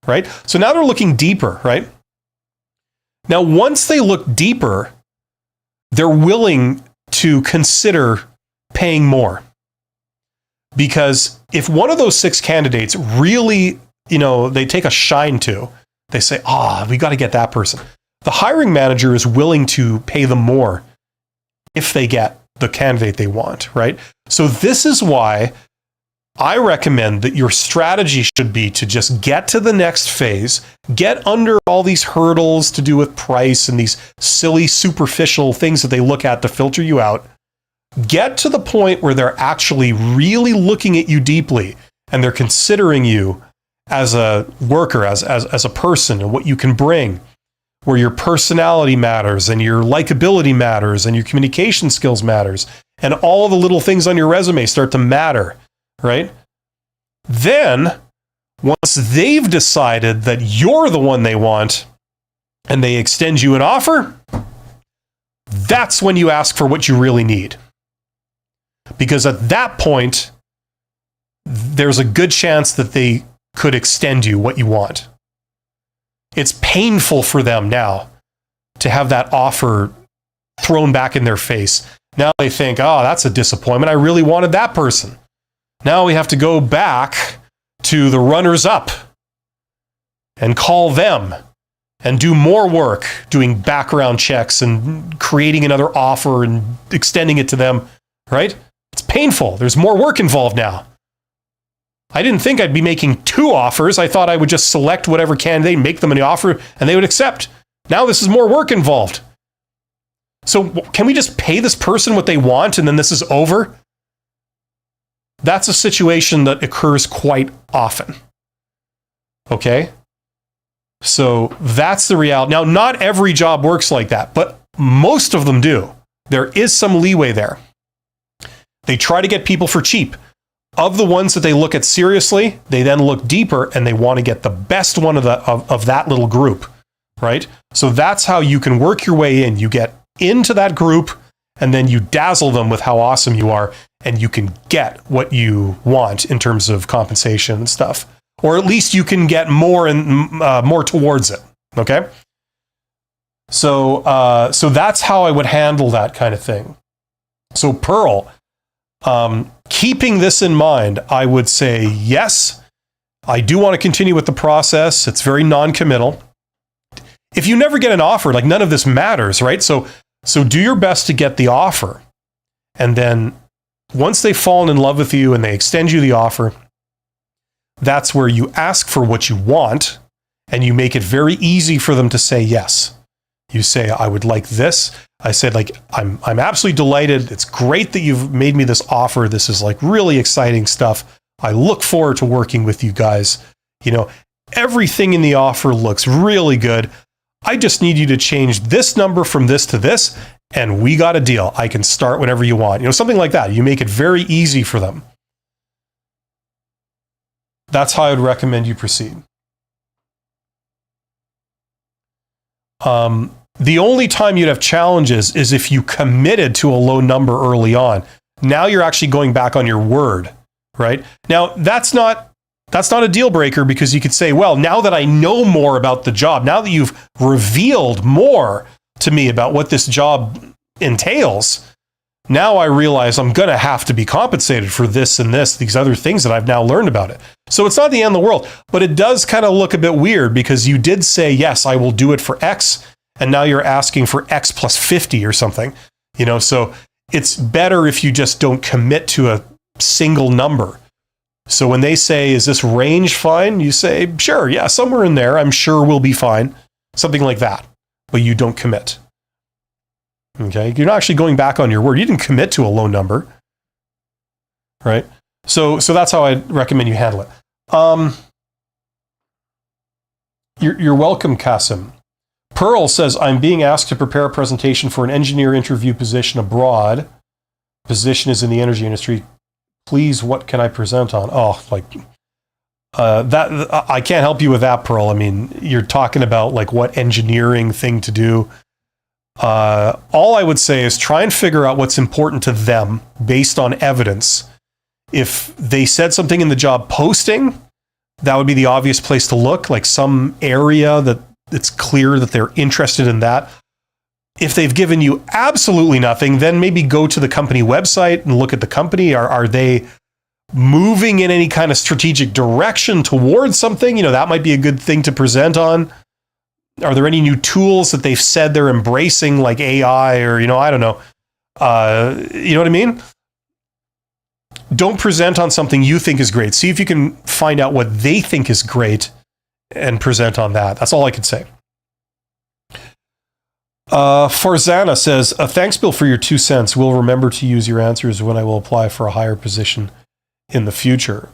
Right? So now they're looking deeper, right? Now, once they look deeper, they're willing to consider paying more. Because if one of those 6 candidates really, they take a shine to, they say, we got to get that person. The hiring manager is willing to pay them more if they get the candidate they want, right? So this is why I recommend that your strategy should be to just get to the next phase, get under all these hurdles to do with price and these silly superficial things that they look at to filter you out. Get to the point where they're actually really looking at you deeply and they're considering you as a worker, as a person and what you can bring, where your personality matters and your likability matters and your communication skills matters and all the little things on your resume start to matter, right? Then, once they've decided that you're the one they want and they extend you an offer, that's when you ask for what you really need. Because at that point, there's a good chance that they could extend you what you want. It's painful for them now to have that offer thrown back in their face. Now they think, that's a disappointment. I really wanted that person. Now we have to go back to the runners up and call them and do more work doing background checks and creating another offer and extending it to them, right? It's painful. There's more work involved now. I didn't think I'd be making 2 offers. I thought I would just select whatever candidate, make them an offer, and they would accept. Now this is more work involved. So can we just pay this person what they want and then this is over? That's a situation that occurs quite often. Okay? So that's the reality. Now, not every job works like that, but most of them do. There is some leeway there. They try to get people for cheap. Of the ones that they look at seriously, they then look deeper and they want to get the best one of that little group, right? So that's how you can work your way in. You get into that group and then you dazzle them with how awesome you are, and you can get what you want in terms of compensation and stuff. Or at least you can get more and more towards it. Okay. So that's how I would handle that kind of thing. So Pearl, keeping this in mind, I would say, yes, I do want to continue with the process. It's very non-committal. If you never get an offer, like none of this matters, right? So do your best to get the offer. And then once they've fallen in love with you and they extend you the offer, that's where you ask for what you want and you make it very easy for them to say yes. You say, I would like this. I said, like, I'm absolutely delighted. It's great that you've made me this offer. This is like really exciting stuff. I look forward to working with you guys. You know, everything in the offer looks really good. I just need you to change this number from this to this, and we got a deal. I can start whenever you want. You know, something like that. You make it very easy for them. That's how I would recommend you proceed. The only time you'd have challenges is if you committed to a low number early on. Now you're actually going back on your word, right? Now, that's not a deal breaker, because you could say, well, now that I know more about the job, now that you've revealed more to me about what this job entails, now I realize I'm going to have to be compensated for this and this, these other things that I've now learned about it. So it's not the end of the world, but it does kind of look a bit weird, because you did say, yes, I will do it for X, and now you're asking for X plus 50 or something, you know, so it's better if you just don't commit to a single number. So when they say, is this range fine? You say, sure, yeah, somewhere in there, I'm sure we'll be fine. Something like that, but you don't commit. Okay, you're not actually going back on your word. You didn't commit to a low number, right? So that's how I recommend you handle it. You're welcome, Kasim. Pearl says, I'm being asked to prepare a presentation for an engineer interview position abroad. Position is in the energy industry. Please, what can I present on? Oh, like that. I can't help you with that, Pearl. I mean, you're talking about like what engineering thing to do. All I would say is try and figure out what's important to them based on evidence. If they said something in the job posting, that would be the obvious place to look, like some area that it's clear that they're interested in that. If they've given you absolutely nothing, then maybe go to the company website and look at the company. Are they moving in any kind of strategic direction towards something? You know, that might be a good thing to present on. Are there any new tools that they've said they're embracing, like AI or, you know, I don't know. You know what I mean? Don't present on something you think is great. See if you can find out what they think is great and present on that. That's all I could say. Farzana says, thanks, Bill, for your 2 cents. We'll remember to use your answers when I will apply for a higher position in the future.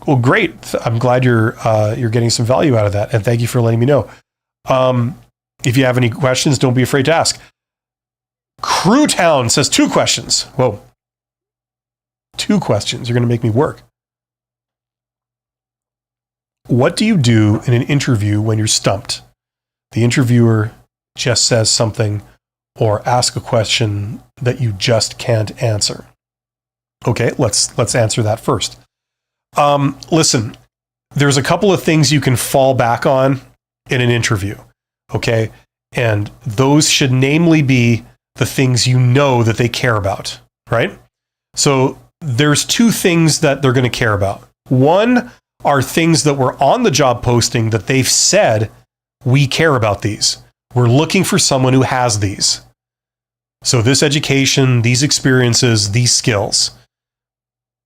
Well, great. I'm glad you're getting some value out of that. And thank you for letting me know. If you have any questions, don't be afraid to ask. Crewtown says 2 questions. Whoa. 2 questions. You're going to make me work. What do you do in an interview when you're stumped? The interviewer just says something or ask a question that you just can't answer. Okay, let's answer that first. Listen, there's a couple of things you can fall back on in an interview, okay? And those should namely be the things you know that they care about, right? So there's 2 things that they're going to care about. One are things that were on the job posting that they've said, we care about these. We're looking for someone who has these. So this education, these experiences, these skills.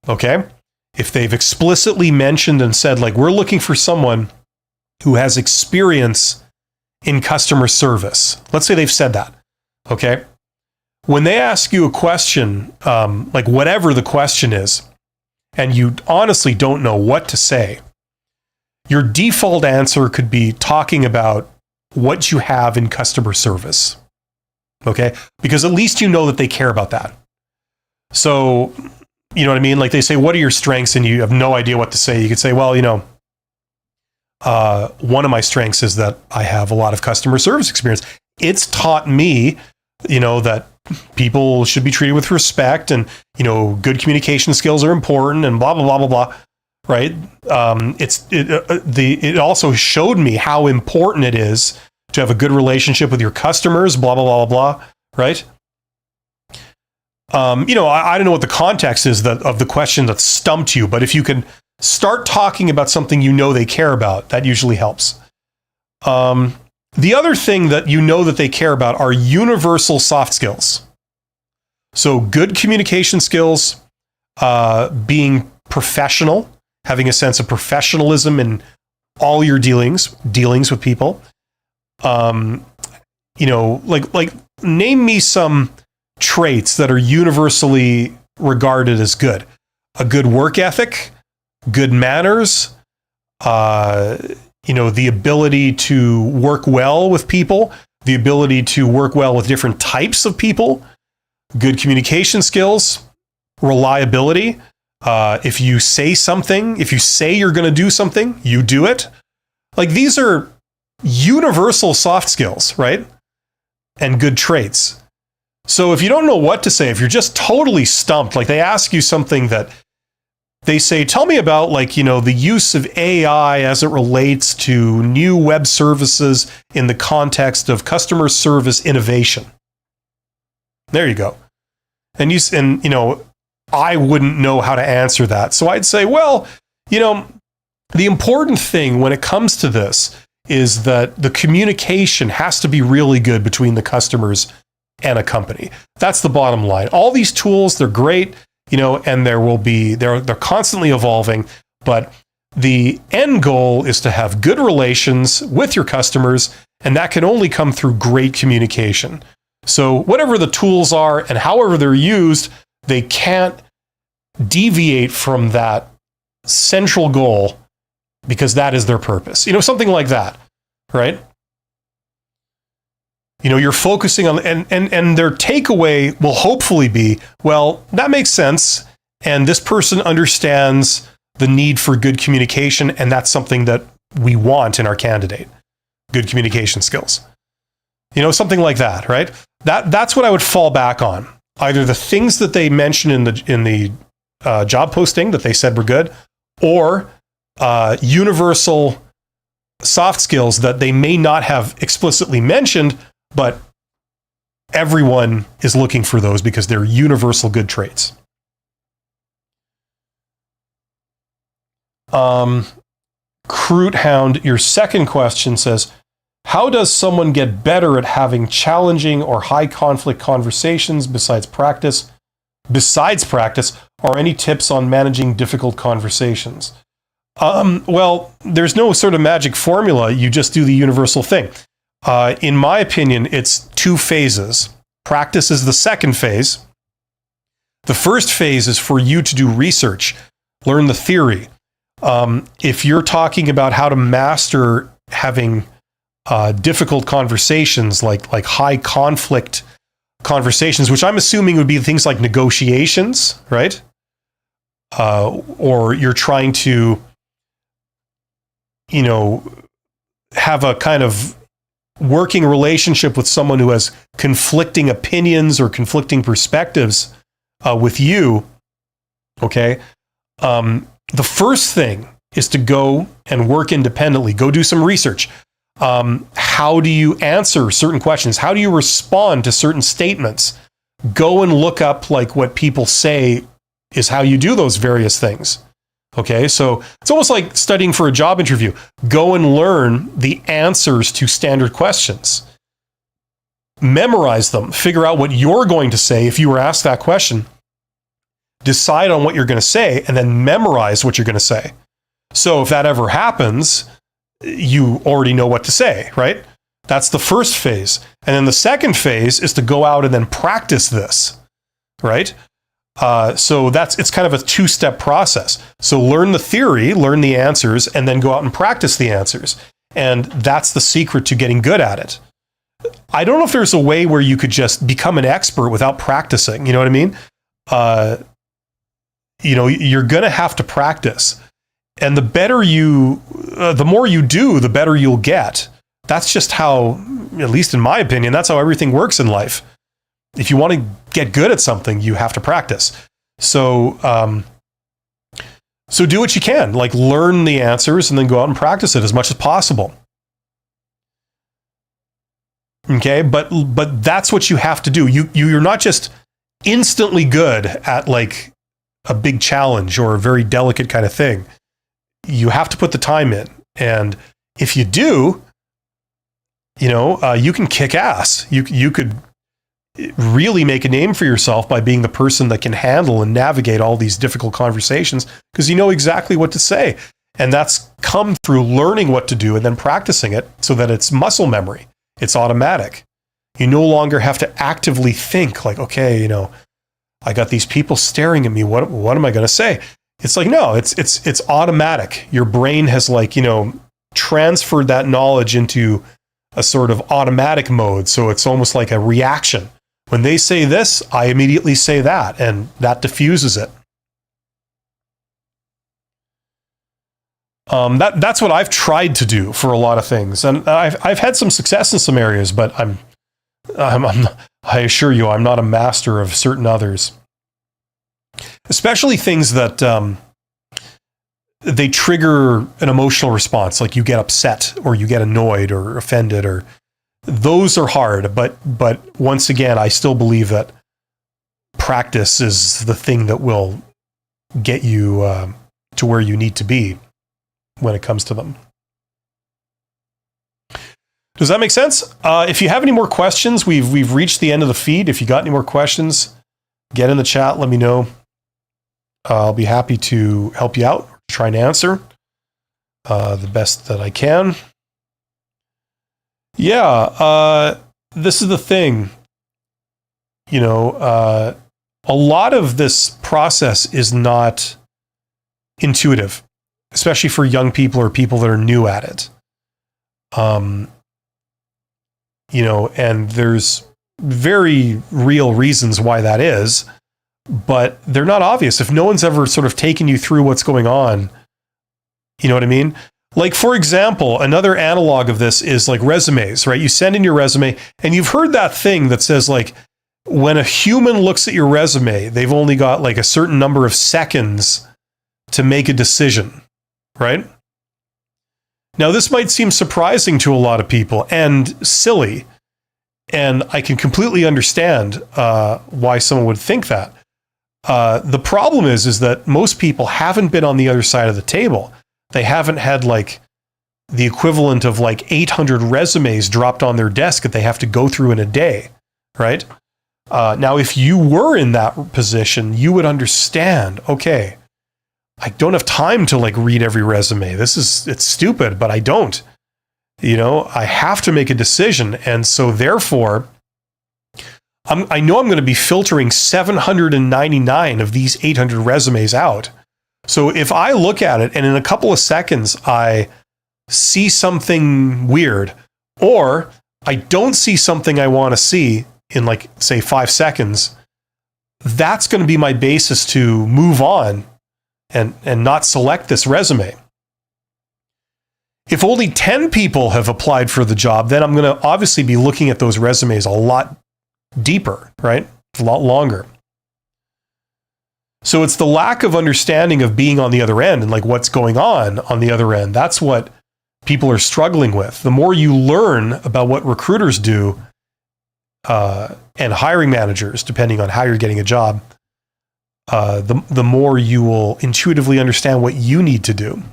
Okay? If they've explicitly mentioned and said, like, we're looking for someone who has experience in customer service. Let's say they've said that. Okay? when they ask you a question, like whatever the question is, and you honestly don't know what to say, your default answer could be talking about what you have in customer service. Okay? Because at least you know that they care about that. So, you know what I mean? Like they say, what are your strengths? And you have no idea what to say. You could say, well, one of my strengths is that I have a lot of customer service experience. It's taught me, that people should be treated with respect, and, good communication skills are important, and blah, blah, blah, blah, blah. Right? It also showed me how important it is to have a good relationship with your customers, blah, blah, blah, blah, blah. Right? I don't know what the context is of the question that stumped you, but if you can start talking about something they care about, that usually helps. The other thing that that they care about are universal soft skills. So good communication skills, being professional, having a sense of professionalism in all your dealings with people. Like name me some traits that are universally regarded as good. A good work ethic, good manners, the ability to work well with people, the ability to work well with different types of people, good communication skills, reliability. If you say you're going to do something, you do it. Like these are universal soft skills, right? And good traits. So if you don't know what to say, if you're just totally stumped, like they ask you something that they say, tell me about the use of AI as it relates to new web services in the context of customer service innovation. There you go. And I wouldn't know how to answer that. So I'd say, well, the important thing when it comes to this is that the communication has to be really good between the customers and a company. That's the bottom line. All these tools, they're great, and they're constantly evolving, but the end goal is to have good relations with your customers, and that can only come through great communication. So whatever the tools are and however they're used, they can't deviate from that central goal because that is their purpose. Something like that, right? You're focusing on, and their takeaway will hopefully be, well, that makes sense. And this person understands the need for good communication. And that's something that we want in our candidate. Good communication skills. Something like that, right? That's what I would fall back on. Either the things that they mentioned in the job posting that they said were good, or universal soft skills that they may not have explicitly mentioned, but everyone is looking for those because they're universal good traits. Crude Hound, your second question says, how does someone get better at having challenging or high conflict conversations besides practice, or any tips on managing difficult conversations? Well, there's no sort of magic formula. You just do the universal thing. In my opinion, it's 2 phases. Practice is the second phase. The first phase is for you to do research, learn the theory. If you're talking about how to master having difficult conversations, like high conflict conversations, which I'm assuming would be things like negotiations, right? Or you're trying to, have a kind of working relationship with someone who has conflicting opinions or conflicting perspectives with you, okay? The first thing is to go and work independently. Go do some research. How do you answer certain questions? How do you respond to certain statements? Go and look up what people say is how you do those various things. Okay, so it's almost like studying for a job interview. Go and learn the answers to standard questions. Memorize them. Figure out what you're going to say if you were asked that question. Decide on what you're going to say, and then memorize what you're going to say. So if that ever happens, you already know what to say, right? That's the first phase. And then the second phase is to go out and then practice this, right? So it's kind of a two-step process. So learn the theory, learn the answers, and then go out and practice the answers. And that's the secret to getting good at it. I don't know if there's a way where you could just become an expert without practicing. You know what I mean? You're going to have to practice. And the more you do, the better you'll get. That's just how, at least in my opinion, that's how everything works in life. If you want to get good at something, you have to practice. So do what you can, like learn the answers and then go out and practice it as much as possible. Okay, but that's what you have to do. You're not just instantly good at like a big challenge or a very delicate kind of thing. You have to put the time in, and if you do, you can kick ass. You could really make a name for yourself by being the person that can handle and navigate all these difficult conversations because you know exactly what to say. And that's come through learning what to do and then practicing it so that it's muscle memory. It's automatic. You no longer have to actively think like, okay, I got these people staring at me. What am I going to say? It's like, no, it's automatic. Your brain has transferred that knowledge into a sort of automatic mode. So it's almost like a reaction. When they say this, I immediately say that, and that diffuses it. That's what I've tried to do for a lot of things, and I've had some success in some areas, but I assure you, I'm not a master of certain others. Especially things that they trigger an emotional response, like you get upset or you get annoyed or offended, or those are hard. But once again, I still believe that practice is the thing that will get you to where you need to be when it comes to them. Does that make sense? If you have any more questions, we've reached the end of the feed. If you got any more questions, get in the chat. Let me know. I'll be happy to help you out, try and answer the best that I can. Yeah, this is the thing. A lot of this process is not intuitive, especially for young people or people that are new at it. And there's very real reasons why that is, but they're not obvious. If no one's ever sort of taken you through what's going on, you know what I mean? Like, for example, another analog of this is like resumes, right? You send in your resume, and you've heard that thing that says, like, when a human looks at your resume, they've only got like a certain number of seconds to make a decision, right? Now, this might seem surprising to a lot of people and silly, and I can completely understand why someone would think that. The problem is that most people haven't been on the other side of the table. They haven't had like the equivalent of like 800 resumes dropped on their desk that they have to go through in a day, right? Now, if you were in that position, you would understand, okay, I don't have time to like read every resume. It's stupid, but I don't. I have to make a decision. And so therefore, I know I'm going to be filtering 799 of these 800 resumes out. So if I look at it and in a couple of seconds, I see something weird, or I don't see something I want to see in like, say, 5 seconds, that's going to be my basis to move on and not select this resume. If only 10 people have applied for the job, then I'm going to obviously be looking at those resumes a lot deeper, right? A lot longer. So it's the lack of understanding of being on the other end and like what's going on the other end. That's what people are struggling with. The more you learn about what recruiters do and hiring managers, depending on how you're getting a job, the more you will intuitively understand what you need to do,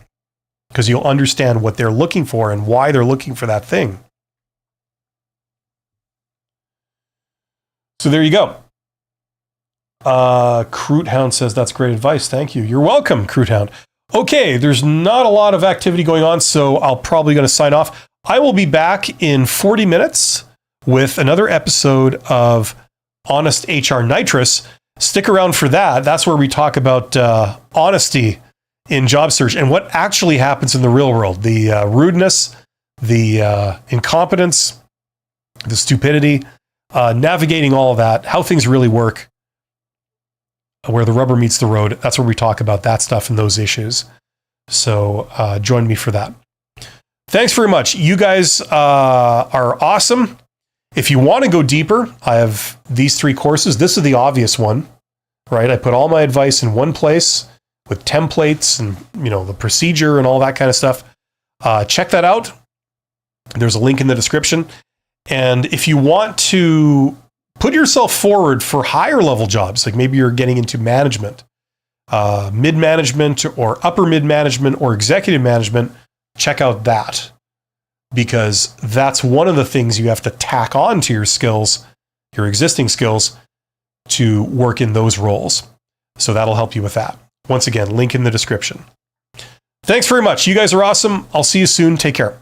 because you'll understand what they're looking for and why they're looking for that thing. So there you go. Croothound says, that's great advice. Thank you. You're welcome, Croothound. Okay, there's not a lot of activity going on, so I'll probably going to sign off. I will be back in 40 minutes with another episode of Honest HR Nitrous. Stick around for that. That's where we talk about honesty in job search and what actually happens in the real world. The rudeness, the incompetence, the stupidity, navigating all of that, how things really work, where the rubber meets the road. That's where we talk about that stuff and those issues. So join me for that. Thanks very much. You guys are awesome. If you want to go deeper, I have these 3 courses. This is the obvious one, right? I put all my advice in one place with templates and, the procedure and all that kind of stuff. Check that out. There's a link in the description. And if you want to put yourself forward for higher level jobs, like maybe you're getting into management, mid-management or upper mid-management or executive management, check out that, because that's one of the things you have to tack on to your skills, your existing skills, to work in those roles. So that'll help you with that. Once again, link in the description. Thanks very much. You guys are awesome. I'll see you soon. Take care.